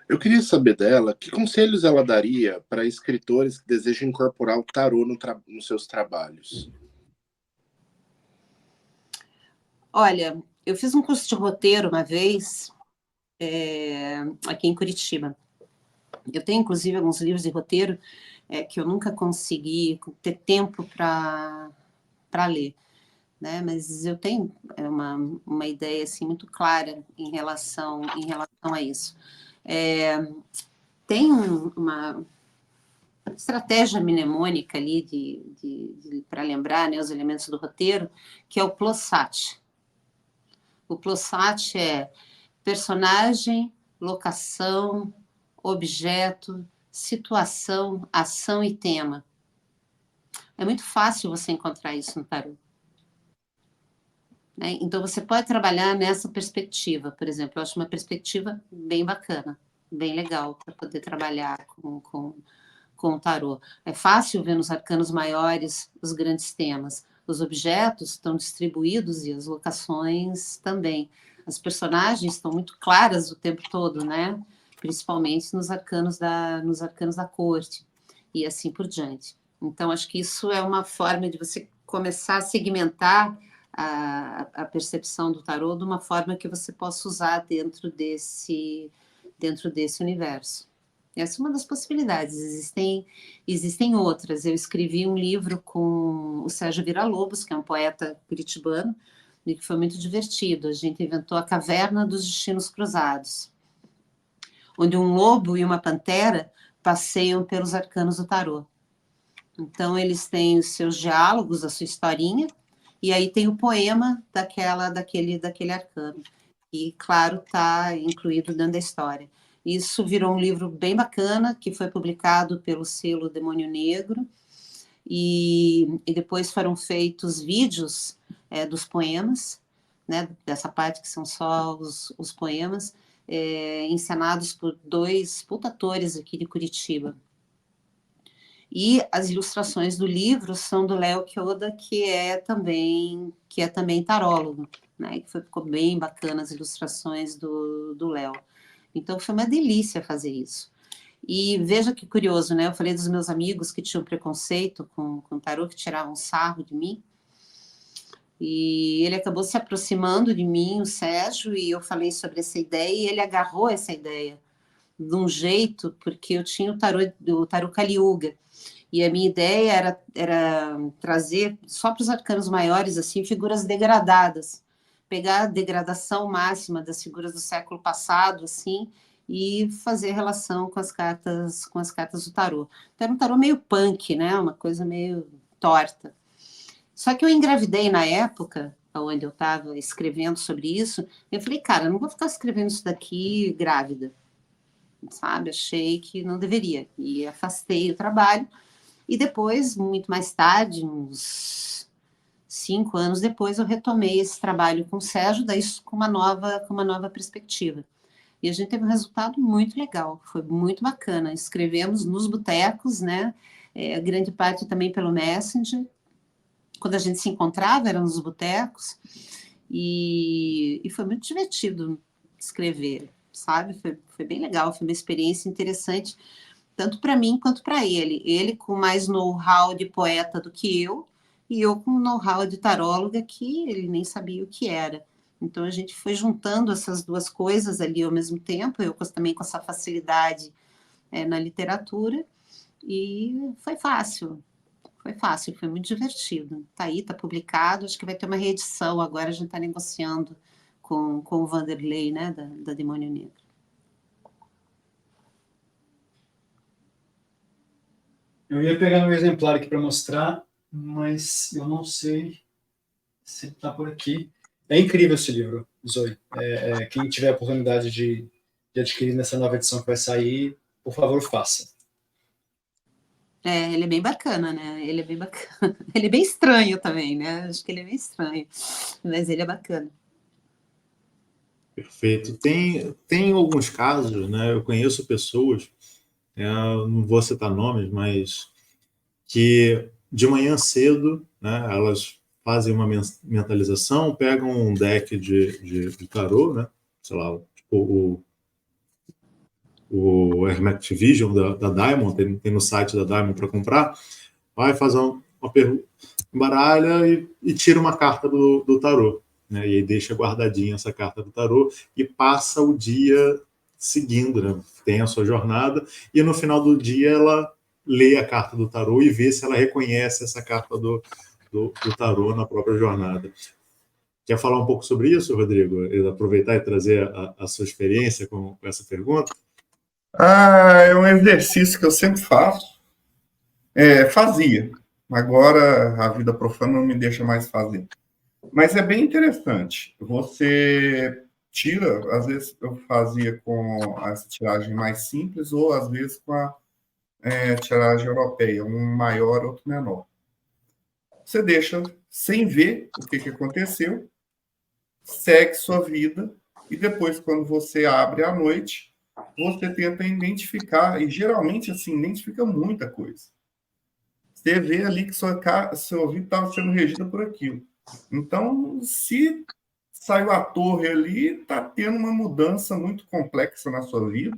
Eu queria saber dela que conselhos ela daria para escritores que desejam incorporar o tarô nos seus trabalhos. Olha, eu fiz um curso de roteiro uma vez, aqui em Curitiba. Eu tenho, inclusive, alguns livros de roteiro que eu nunca consegui ter tempo para ler, né? Mas eu tenho uma ideia assim, muito clara em relação a isso. Tem uma estratégia mnemônica ali para lembrar, né, os elementos do roteiro, que é o PLOSAT. O PLOSAT é personagem, locação, objeto, situação, ação e tema. É muito fácil você encontrar isso no tarô. Né? Então, você pode trabalhar nessa perspectiva, por exemplo. Eu acho uma perspectiva bem bacana, bem legal para poder trabalhar com o tarô. É fácil ver nos arcanos maiores os grandes temas. Os objetos estão distribuídos e as locações também. As personagens estão muito claras o tempo todo, né? Principalmente nos arcanos da corte e assim por diante. Então, acho que isso é uma forma de você começar a segmentar a percepção do tarô de uma forma que você possa usar dentro desse universo. Essa é uma das possibilidades. Existem outras. Eu escrevi um livro com o Sérgio Villa-Lobos, que é um poeta curitibano, e que foi muito divertido. A gente inventou a Caverna dos Destinos Cruzados, onde um lobo e uma pantera passeiam pelos arcanos do tarô. Então, eles têm os seus diálogos, a sua historinha, e aí tem o poema daquele arcano. E, claro, está incluído dentro da história. Isso virou um livro bem bacana, que foi publicado pelo selo Demônio Negro, e depois foram feitos vídeos dos poemas, né, dessa parte que são só os poemas, encenados por 2 putatores aqui de Curitiba. E as ilustrações do livro são do Léo Kyoda, que é também tarólogo, né, que ficou bem bacana as ilustrações do Léo. Então, foi uma delícia fazer isso. E veja que curioso, né? Eu falei dos meus amigos que tinham preconceito com tarô, que tiravam sarro de mim. E ele acabou se aproximando de mim, o Sérgio, e eu falei sobre essa ideia, e ele agarrou essa ideia de um jeito, porque eu tinha o tarô Kali Yuga. E a minha ideia era trazer, só para os arcanos maiores, assim, figuras degradadas. Pegar a degradação máxima das figuras do século passado, assim, e fazer relação com as cartas do tarô. Então, era um tarô meio punk, né? Uma coisa meio torta. Só que eu engravidei na época, onde eu estava escrevendo sobre isso, eu falei, cara, eu não vou ficar escrevendo isso daqui grávida, sabe? Achei que não deveria. E afastei o trabalho. E depois, muito mais tarde, uns 5 anos depois, eu retomei esse trabalho com o Sérgio, daí com uma nova perspectiva. E a gente teve um resultado muito legal, foi muito bacana. Escrevemos nos botecos, né? Grande parte também pelo Messenger, quando a gente se encontrava, eram nos botecos, e foi muito divertido escrever, sabe? Foi bem legal, foi uma experiência interessante, tanto para mim quanto para ele. Ele com mais know-how de poeta do que eu, e eu com know-how de taróloga que ele nem sabia o que era. Então a gente foi juntando essas duas coisas ali ao mesmo tempo, eu também com essa facilidade na literatura, e foi fácil, foi muito divertido. Tá aí, tá publicado, acho que vai ter uma reedição agora, a gente está negociando com o Vanderlei, né, da Demônio Negro. Eu ia pegar um exemplar aqui para mostrar, mas eu não sei se está por aqui. É incrível esse livro, Zoe. Quem tiver a oportunidade de adquirir nessa nova edição que vai sair, por favor, faça. Ele é bem bacana, né? Ele é bem bacana. Ele é bem estranho também, né? Acho que ele é bem estranho, mas ele é bacana. Perfeito. Tem alguns casos, né? Eu conheço pessoas, não vou citar nomes, mas que de manhã cedo, né, elas fazem uma mentalização, pegam um deck de tarô, né? Sei lá, tipo o Hermetic Vision da Diamond, tem no site da Diamond para comprar, vai fazer uma pergunta, baralha e tira uma carta do tarô, né? E aí deixa guardadinha essa carta do tarô e passa o dia seguindo, né? Tem a sua jornada, e no final do dia ela lê a carta do tarô e vê se ela reconhece essa carta do tarô na própria jornada. Quer falar um pouco sobre isso, Rodrigo? Aproveitar e trazer a sua experiência com essa pergunta? É um exercício que eu sempre faço. Fazia. Agora a vida profana não me deixa mais fazer. Mas é bem interessante. Você tira, às vezes eu fazia com essa tiragem mais simples, ou às vezes com a tiragem europeia, um maior, outro menor. Você deixa sem ver o que aconteceu, segue sua vida, e depois, quando você abre à noite, você tenta identificar, e geralmente, assim, identifica muita coisa. Você vê ali que seu vida estava sendo regida por aquilo. Então, se saiu a torre ali, está tendo uma mudança muito complexa na sua vida.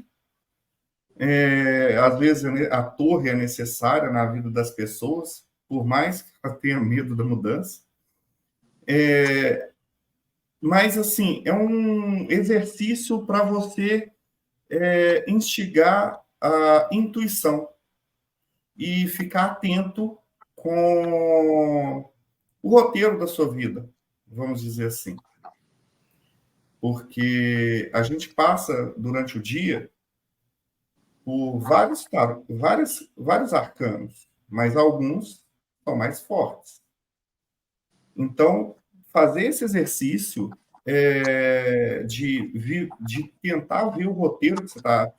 Às vezes, a torre é necessária na vida das pessoas, por mais que ela tenha medo da mudança. Mas, assim, é um exercício para você instigar a intuição e ficar atento com o roteiro da sua vida, vamos dizer assim. Porque a gente passa, durante o dia, por vários arcanos, mas alguns são mais fortes. Então, fazer esse exercício de tentar ver o roteiro que você está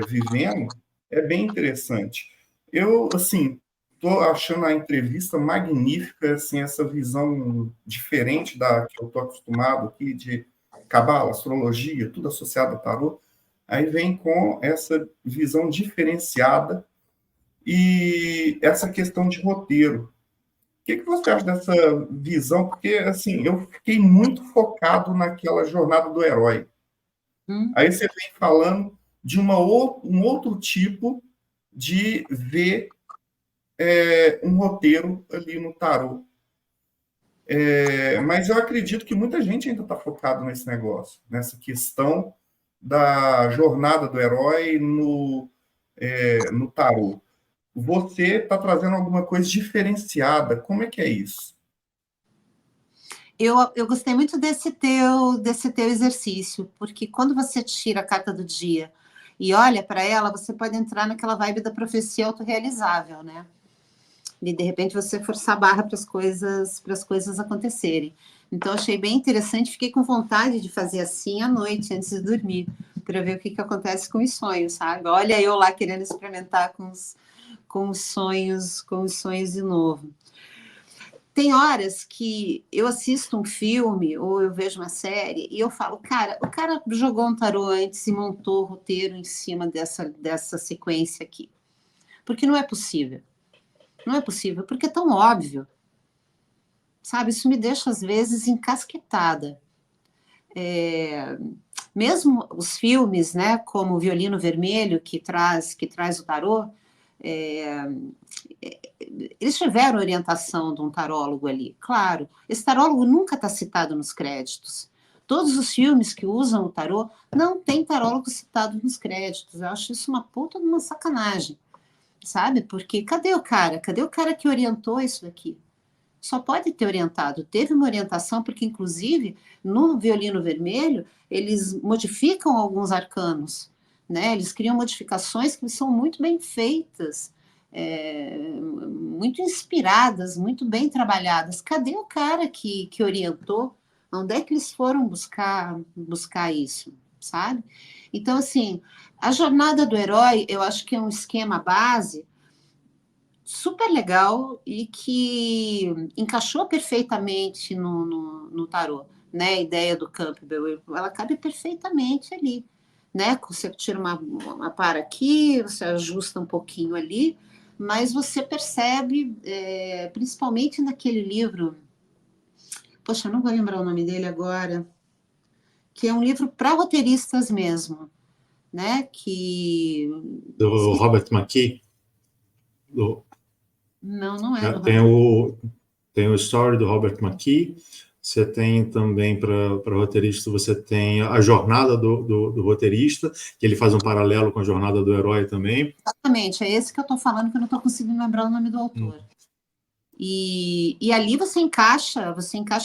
vivendo é bem interessante. Eu, assim, estou achando a entrevista magnífica, assim, essa visão diferente da que eu estou acostumado aqui, de cabala, astrologia, tudo associado ao tarô. Aí vem com essa visão diferenciada e essa questão de roteiro. O que você acha dessa visão? Porque, assim, eu fiquei muito focado naquela jornada do herói. Aí você vem falando de um outro tipo de ver um roteiro ali no tarô. Mas eu acredito que muita gente ainda está focado nesse negócio, nessa questão da jornada do herói no tarô. Você está trazendo alguma coisa diferenciada. Como é que é isso? Eu gostei muito desse teu exercício, porque quando você tira a carta do dia e olha para ela, você pode entrar naquela vibe da profecia autorrealizável, né? E de repente você forçar a barra para as coisas acontecerem. Então achei bem interessante, fiquei com vontade de fazer assim à noite, antes de dormir, para ver o que acontece com os sonhos, sabe? Olha eu lá querendo experimentar com os sonhos de novo. Tem horas que eu assisto um filme ou eu vejo uma série e eu falo, cara, o cara jogou um tarô antes e montou o roteiro em cima dessa sequência aqui. Porque não é possível. Não é possível, porque é tão óbvio. sabe? Isso me deixa, às vezes, encasquetada. Mesmo os filmes, né, como o Violino Vermelho, que traz o tarô, eles tiveram orientação de um tarólogo ali, claro. Esse tarólogo nunca está citado nos créditos. Todos os filmes que usam o tarô não tem tarólogo citado nos créditos. Eu acho isso uma puta de uma sacanagem, sabe? Porque cadê o cara? Cadê o cara que orientou isso daqui? Só pode ter orientado. Teve uma orientação, porque, inclusive, no Violino Vermelho, eles modificam alguns arcanos, né? Eles criam modificações que são muito bem feitas, muito inspiradas, muito bem trabalhadas. Cadê o cara que orientou? Onde é que eles foram buscar isso, sabe? Então, assim, a jornada do herói, eu acho que é um esquema base super legal e que encaixou perfeitamente no tarô, né? A ideia do Campbell, ela cabe perfeitamente ali, né? Você tira uma para aqui, você ajusta um pouquinho ali, mas você percebe, principalmente naquele livro, poxa, eu não vou lembrar o nome dele agora, que é um livro para roteiristas mesmo, né? Do Robert McKee. Não é do tem o Story do Robert McKee. Você tem também, para roteirista, você tem a jornada do roteirista, que ele faz um paralelo com a jornada do herói também. Exatamente, é esse que eu estou falando, que eu não estou conseguindo lembrar o nome do autor. E ali você encaixa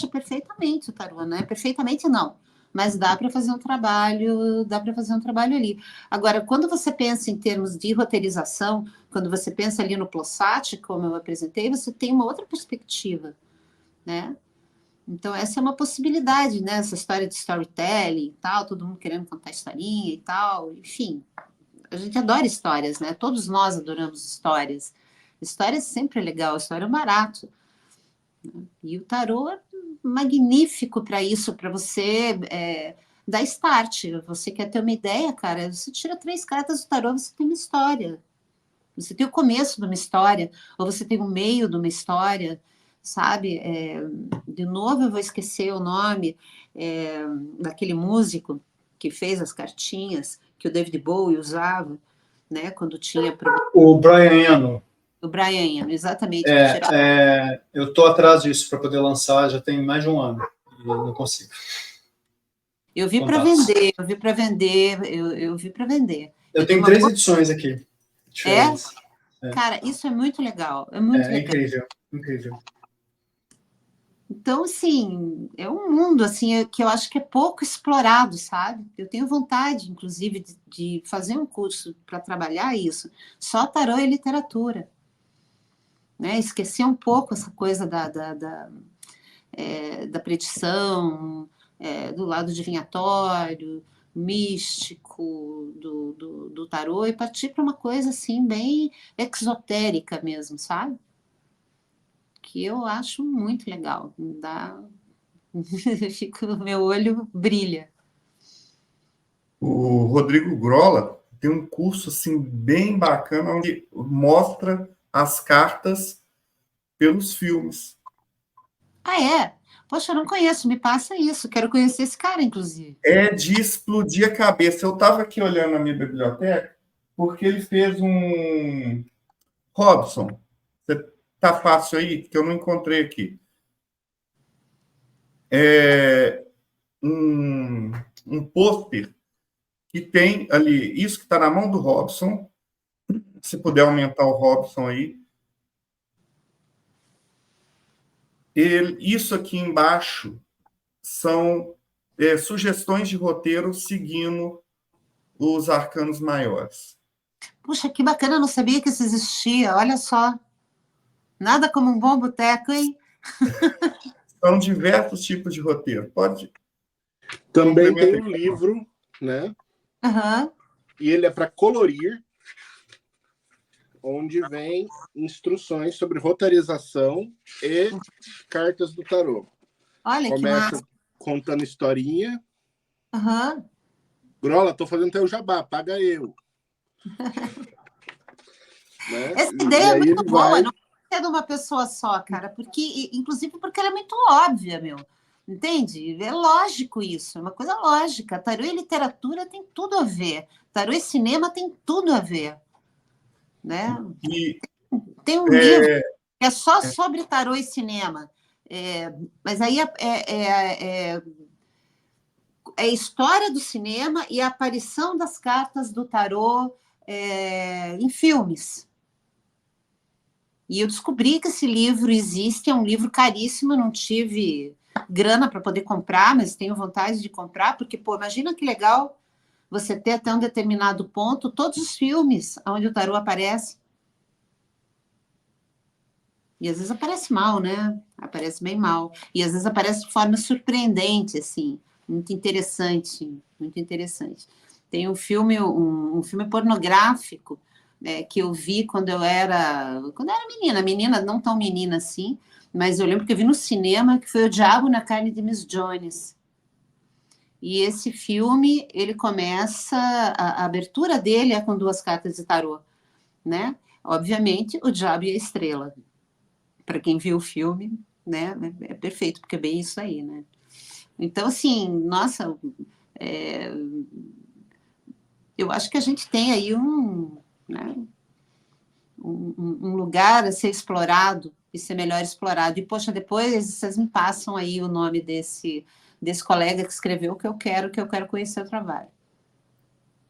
perfeitamente o tarô, né? Perfeitamente não, mas dá para fazer um trabalho ali. Agora, quando você pensa em termos de roteirização, quando você pensa ali no Plosat, como eu apresentei, você tem uma outra perspectiva, né? Então, essa é uma possibilidade, né? Essa história de storytelling e tal, todo mundo querendo contar historinha e tal, enfim. A gente adora histórias, né? Todos nós adoramos histórias. História é sempre legal, história é barato. E o tarô é magnífico para isso, para você dar start. Você quer ter uma ideia, cara? Você tira 3 cartas do tarô, você tem uma história. Você tem o começo de uma história, ou você tem o meio de uma história, sabe? De novo, eu vou esquecer o nome daquele músico que fez as cartinhas que o David Bowie usava, né? Quando tinha o Brian Eno. O Brian Eno, exatamente. Eu estou atrás disso para poder lançar, já tem mais de um ano e não consigo. Eu vi para vender, eu vi para vender. Eu tenho 3 edições aqui. Cara, isso é muito legal. É muito legal. Incrível, incrível. Então, assim, é um mundo assim que eu acho que é pouco explorado, sabe? Eu tenho vontade, inclusive, de fazer um curso para trabalhar isso. Só tarô e literatura. Né? Esquecer um pouco essa coisa da predição, do lado divinatório, místico do tarô, e partir para uma coisa assim bem exotérica mesmo, sabe? Que eu acho muito legal. Meu olho brilha. O Rodrigo Grola tem um curso assim bem bacana onde mostra as cartas pelos filmes. Ah, é? Poxa, eu não conheço, me passa isso. Quero conhecer esse cara, inclusive. É de explodir a cabeça. Eu estava aqui olhando na minha biblioteca porque ele fez um... Robson, você tá fácil aí? Que eu não encontrei aqui. Um pôster que tem ali, isso que está na mão do Robson. Se puder aumentar o Robson aí. Isso aqui embaixo são sugestões de roteiro seguindo os arcanos maiores. Puxa, que bacana, eu não sabia que isso existia. Olha só. Nada como um bom boteco, hein? São diversos tipos de roteiro. Pode. Também tem um livro, né? Uhum. E ele é para colorir, onde vem instruções sobre roteirização e cartas do tarô. Olha Começa que massa. Contando historinha. Uhum. Grola, tô fazendo teu jabá, paga eu. Né? Essa ideia é muito boa. Não ser de uma pessoa só, cara, inclusive porque ela é muito óbvia, meu. Entende? É lógico isso, é uma coisa lógica. Tarô e literatura tem tudo a ver. Tarô e cinema tem tudo a ver. Né? Tem um livro que é só sobre tarô e cinema. Mas aí é a história do cinema e a aparição das cartas do tarô em filmes. E eu descobri que esse livro existe, é um livro caríssimo, eu não tive grana para poder comprar, mas tenho vontade de comprar, porque, pô, imagina que legal você ter até um determinado ponto todos os filmes onde o tarô aparece. E às vezes aparece mal, né? Aparece bem mal. E às vezes aparece de forma surpreendente, assim, muito interessante, muito interessante. Tem um filme pornográfico que eu vi quando eu era menina não tão menina assim, mas eu lembro que eu vi no cinema, que foi O Diabo na Carne de Miss Jones. E esse filme, ele começa, a abertura dele é com 2 cartas de tarô, né? Obviamente, o diabo e a estrela. Para quem viu o filme, né? É perfeito, porque é bem isso aí, né? Então, assim, nossa, eu acho que a gente tem aí um lugar a ser explorado e ser melhor explorado. E, poxa, depois vocês me passam aí o nome desse colega que escreveu que eu quero conhecer o trabalho.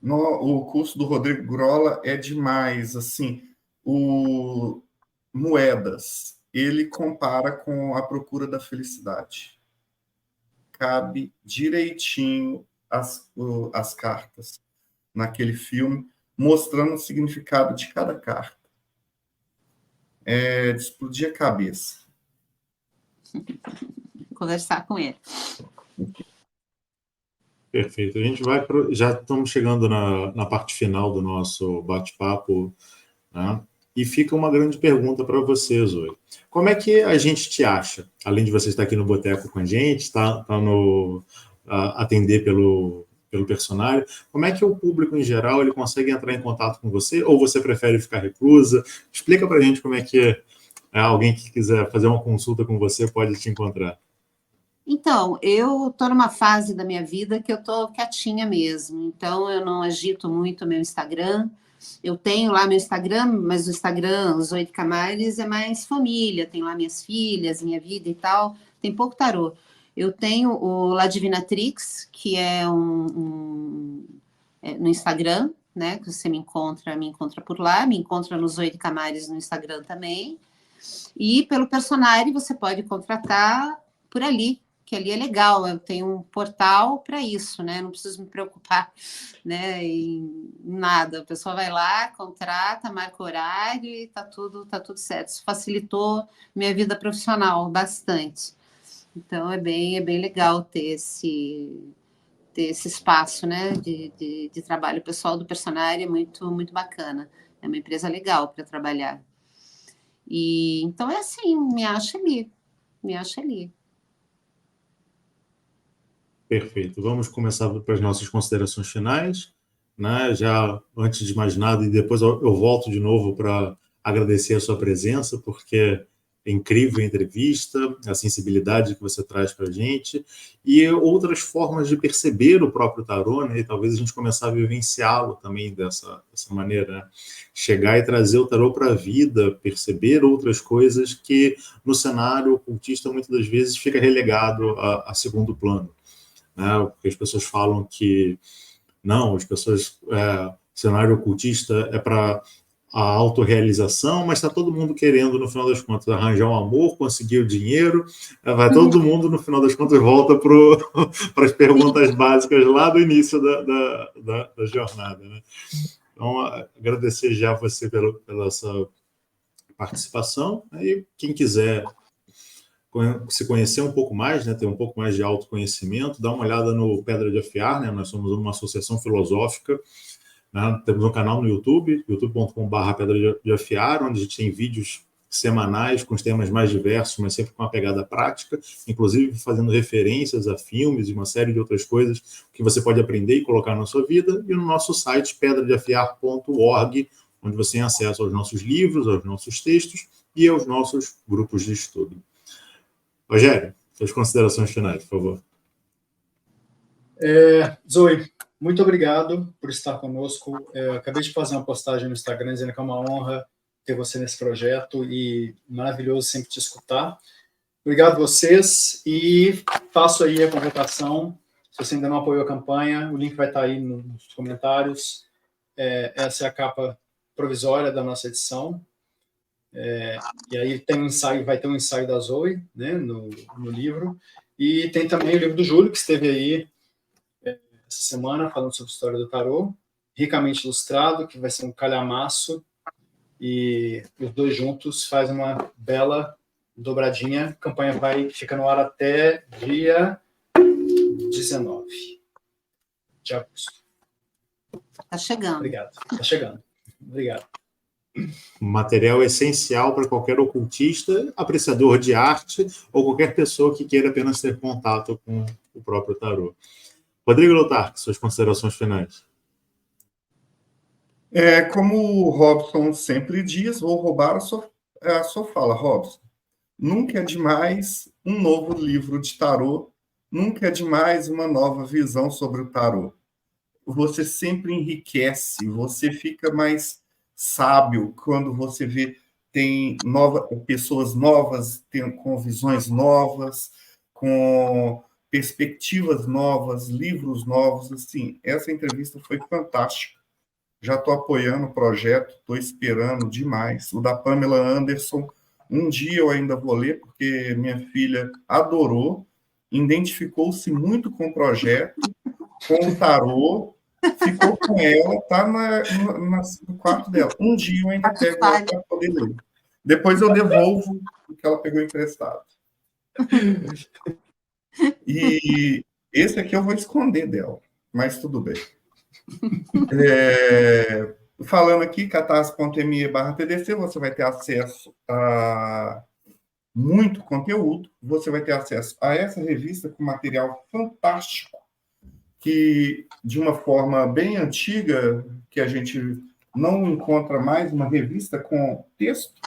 O curso do Rodrigo Grola é demais, assim, o Moedas, ele compara com A Procura da Felicidade. Cabe direitinho as cartas naquele filme, mostrando o significado de cada carta. De explodir a cabeça. Conversar com ele. Perfeito. A gente vai já estamos chegando na parte final do nosso bate-papo, né? E fica uma grande pergunta para você, Zoe. Como é que a gente te acha? Além de você estar aqui no Boteco com a gente, atender pelo personagem, como é que o público em geral ele consegue entrar em contato com você? Ou você prefere ficar reclusa? Explica para a gente como é que alguém que quiser fazer uma consulta com você pode te encontrar. Então, eu estou numa fase da minha vida que eu estou quietinha mesmo. Então, eu não agito muito o meu Instagram. Eu tenho lá meu Instagram, mas o Instagram, Zoe de Camarles, é mais família. Tem lá minhas filhas, minha vida e tal. Tem pouco tarô. Eu tenho o La Divinatrix, que é no Instagram, né? Que você me encontra por lá. Me encontra no Zoe de Camarles no Instagram também. E pelo Personare você pode contratar por ali, que ali é legal, eu tenho um portal para isso, né? Não preciso me preocupar, né, em nada. A pessoa vai lá, contrata, marca horário e tá tudo certo. Isso facilitou minha vida profissional bastante. Então é bem legal ter esse espaço, né, de trabalho. O pessoal do Personari é muito, muito bacana. É uma empresa legal para trabalhar. E então é assim, me acha ali. Perfeito. Vamos começar para as nossas considerações finais, né? Já antes de mais nada, e depois eu volto de novo para agradecer a sua presença, porque é incrível a entrevista, a sensibilidade que você traz para a gente, e outras formas de perceber o próprio tarô, né? E talvez a gente começar a vivenciá-lo também dessa maneira, né? Chegar e trazer o tarô para a vida, perceber outras coisas que no cenário ocultista muitas das vezes fica relegado a segundo plano. Né? Porque as pessoas falam que não, cenário ocultista é para a autorrealização, mas está todo mundo querendo, no final das contas, arranjar um amor, conseguir o dinheiro, vai todo mundo, no final das contas, volta para as perguntas básicas lá do início da jornada. Né? Então, agradecer já a você pela sua participação, e quem quiser se conhecer um pouco mais, né, ter um pouco mais de autoconhecimento, dá uma olhada no Pedra de Afiar, né, nós somos uma associação filosófica, né, temos um canal no YouTube, youtube.com/Pedra de Afiar, onde a gente tem vídeos semanais com os temas mais diversos, mas sempre com uma pegada prática, inclusive fazendo referências a filmes e uma série de outras coisas que você pode aprender e colocar na sua vida, e no nosso site pedradeafiar.org, onde você tem acesso aos nossos livros, aos nossos textos, e aos nossos grupos de estudo. Rogério, suas considerações finais, por favor. Zoe, muito obrigado por estar conosco. Acabei de fazer uma postagem no Instagram dizendo que é uma honra ter você nesse projeto e maravilhoso sempre te escutar. Obrigado a vocês e faço aí a convocação. Se você ainda não apoiou a campanha, o link vai estar aí nos comentários. Essa é a capa provisória da nossa edição. E aí tem um ensaio, vai ter um ensaio da Zoe, né, no livro. E tem também o livro do Júlio, que esteve aí essa semana falando sobre a história do tarô, ricamente ilustrado, que vai ser um calhamaço. E os dois juntos fazem uma bela dobradinha. A campanha fica no ar até dia 19 de agosto. Está chegando. Obrigado. Está chegando. Obrigado. Material essencial para qualquer ocultista, apreciador de arte ou qualquer pessoa que queira apenas ter contato com o próprio tarô. Rodrigo Lotar, suas considerações finais. Como o Robson sempre diz, vou roubar a sua fala, Robson. Nunca é demais um novo livro de tarô, nunca é demais uma nova visão sobre o tarô. Você sempre enriquece, você fica mais sábio quando você vê tem pessoas novas, com visões novas, com perspectivas novas, livros novos. Assim, essa entrevista foi fantástica. Já estou apoiando o projeto, estou esperando demais. O da Pamela Anderson, um dia eu ainda vou ler, porque minha filha adorou, identificou-se muito com o projeto, com o tarô, ficou com ela, está no quarto dela. Um dia eu ainda pego ela para poder ler. Depois eu devolvo o que ela pegou emprestado. E esse aqui eu vou esconder dela, mas tudo bem. Falando aqui, catarse.me/TDC, você vai ter acesso a muito conteúdo, você vai ter acesso a essa revista com material fantástico, que de uma forma bem antiga, que a gente não encontra mais uma revista com texto,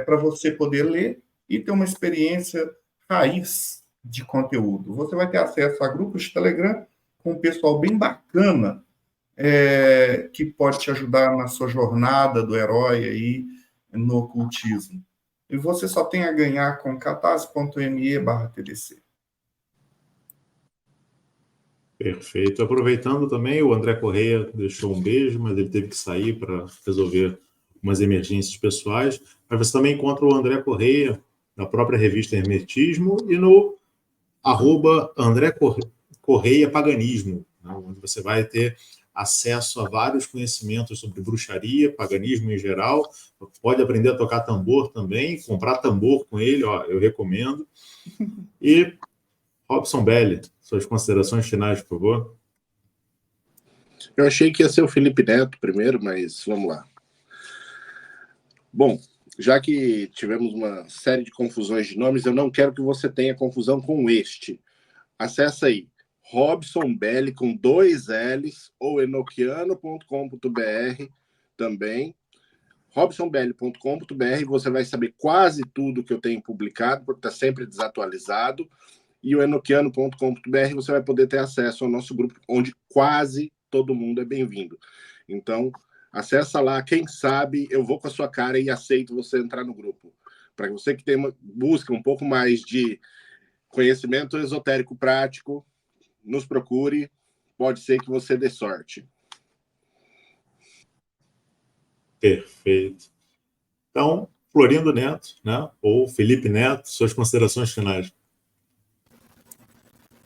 para você poder ler e ter uma experiência raiz de conteúdo. Você vai ter acesso a grupos de Telegram com um pessoal bem bacana, que pode te ajudar na sua jornada do herói aí no ocultismo. E você só tem a ganhar com catarse.me/TDC. Perfeito. Aproveitando também, o André Correia deixou um beijo, mas ele teve que sair para resolver umas emergências pessoais. Mas você também encontra o André Correia na própria revista Hermetismo e no @André Correia Paganismo, né, onde você vai ter acesso a vários conhecimentos sobre bruxaria, paganismo em geral. Pode aprender a tocar tambor também, comprar tambor com ele, eu recomendo. E Robson Belli, suas considerações finais, por favor. Eu achei que ia ser o Felipe Neto primeiro, mas vamos lá. Bom, já que tivemos uma série de confusões de nomes, eu não quero que você tenha confusão com este. Acesse aí, Robson Belli com 2 L's ou enoquiano.com.br também. robsonbelli.com.br, você vai saber quase tudo que eu tenho publicado, porque está sempre desatualizado. E o enoquiano.com.br você vai poder ter acesso ao nosso grupo, onde quase todo mundo é bem-vindo. Então, acessa lá, quem sabe eu vou com a sua cara e aceito você entrar no grupo. Para você que busca um pouco mais de conhecimento esotérico prático, nos procure, pode ser que você dê sorte. Perfeito. Então, Florindo Neto, né, ou Felipe Neto, suas considerações finais.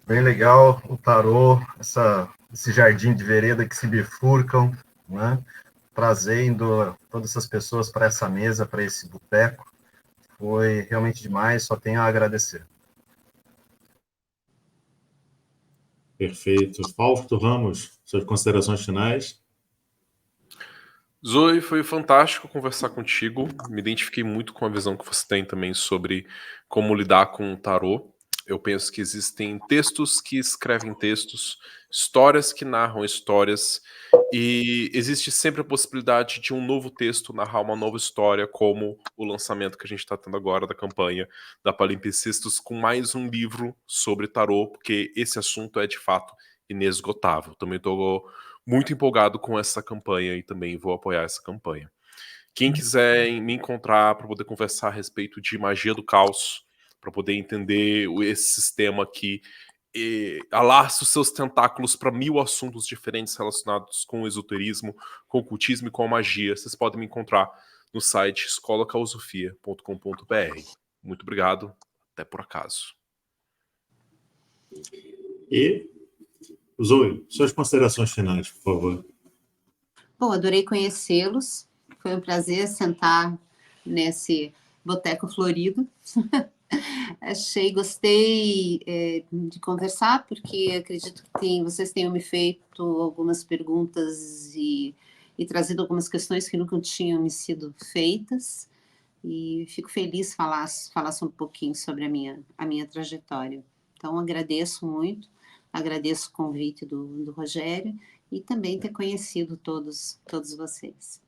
Bem legal o tarô, esse jardim de vereda que se bifurcam, né, trazendo todas essas pessoas para essa mesa, para esse boteco. Foi realmente demais, só tenho a agradecer. Perfeito. Fausto Ramos, suas considerações finais. Zoe, foi fantástico conversar contigo. Me identifiquei muito com a visão que você tem também sobre como lidar com o tarô. Eu penso que existem textos que escrevem textos, histórias que narram histórias, e existe sempre a possibilidade de um novo texto narrar uma nova história, como o lançamento que a gente está tendo agora da campanha da Palimpsestos, com mais um livro sobre tarô, porque esse assunto é de fato inesgotável. Também estou muito empolgado com essa campanha e também vou apoiar essa campanha. Quem quiser me encontrar para poder conversar a respeito de magia do caos, para poder entender esse sistema que alarça os seus tentáculos para 1000 assuntos diferentes relacionados com o esoterismo, com o ocultismo e com a magia, vocês podem me encontrar no site escolacausofia.com.br. Muito obrigado, até por acaso. E, Zoe, suas considerações finais, por favor. Bom, adorei conhecê-los. Foi um prazer sentar nesse boteco florido. Gostei de conversar, porque acredito que vocês tenham me feito algumas perguntas e trazido algumas questões que nunca tinham me sido feitas, e fico feliz falasse um pouquinho sobre a minha trajetória. Então, agradeço muito, agradeço o convite do Rogério e também ter conhecido todos vocês.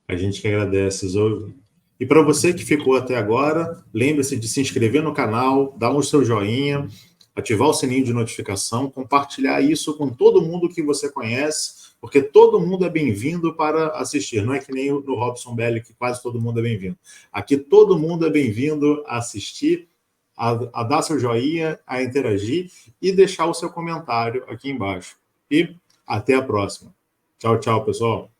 A gente que agradece, Zoe. E para você que ficou até agora, lembre-se de se inscrever no canal, dar o seu joinha, ativar o sininho de notificação, compartilhar isso com todo mundo que você conhece, porque todo mundo é bem-vindo para assistir. Não é que nem no Robson Belli, que quase todo mundo é bem-vindo. Aqui todo mundo é bem-vindo a assistir, a dar seu joinha, a interagir e deixar o seu comentário aqui embaixo. E até a próxima. Tchau, tchau, pessoal.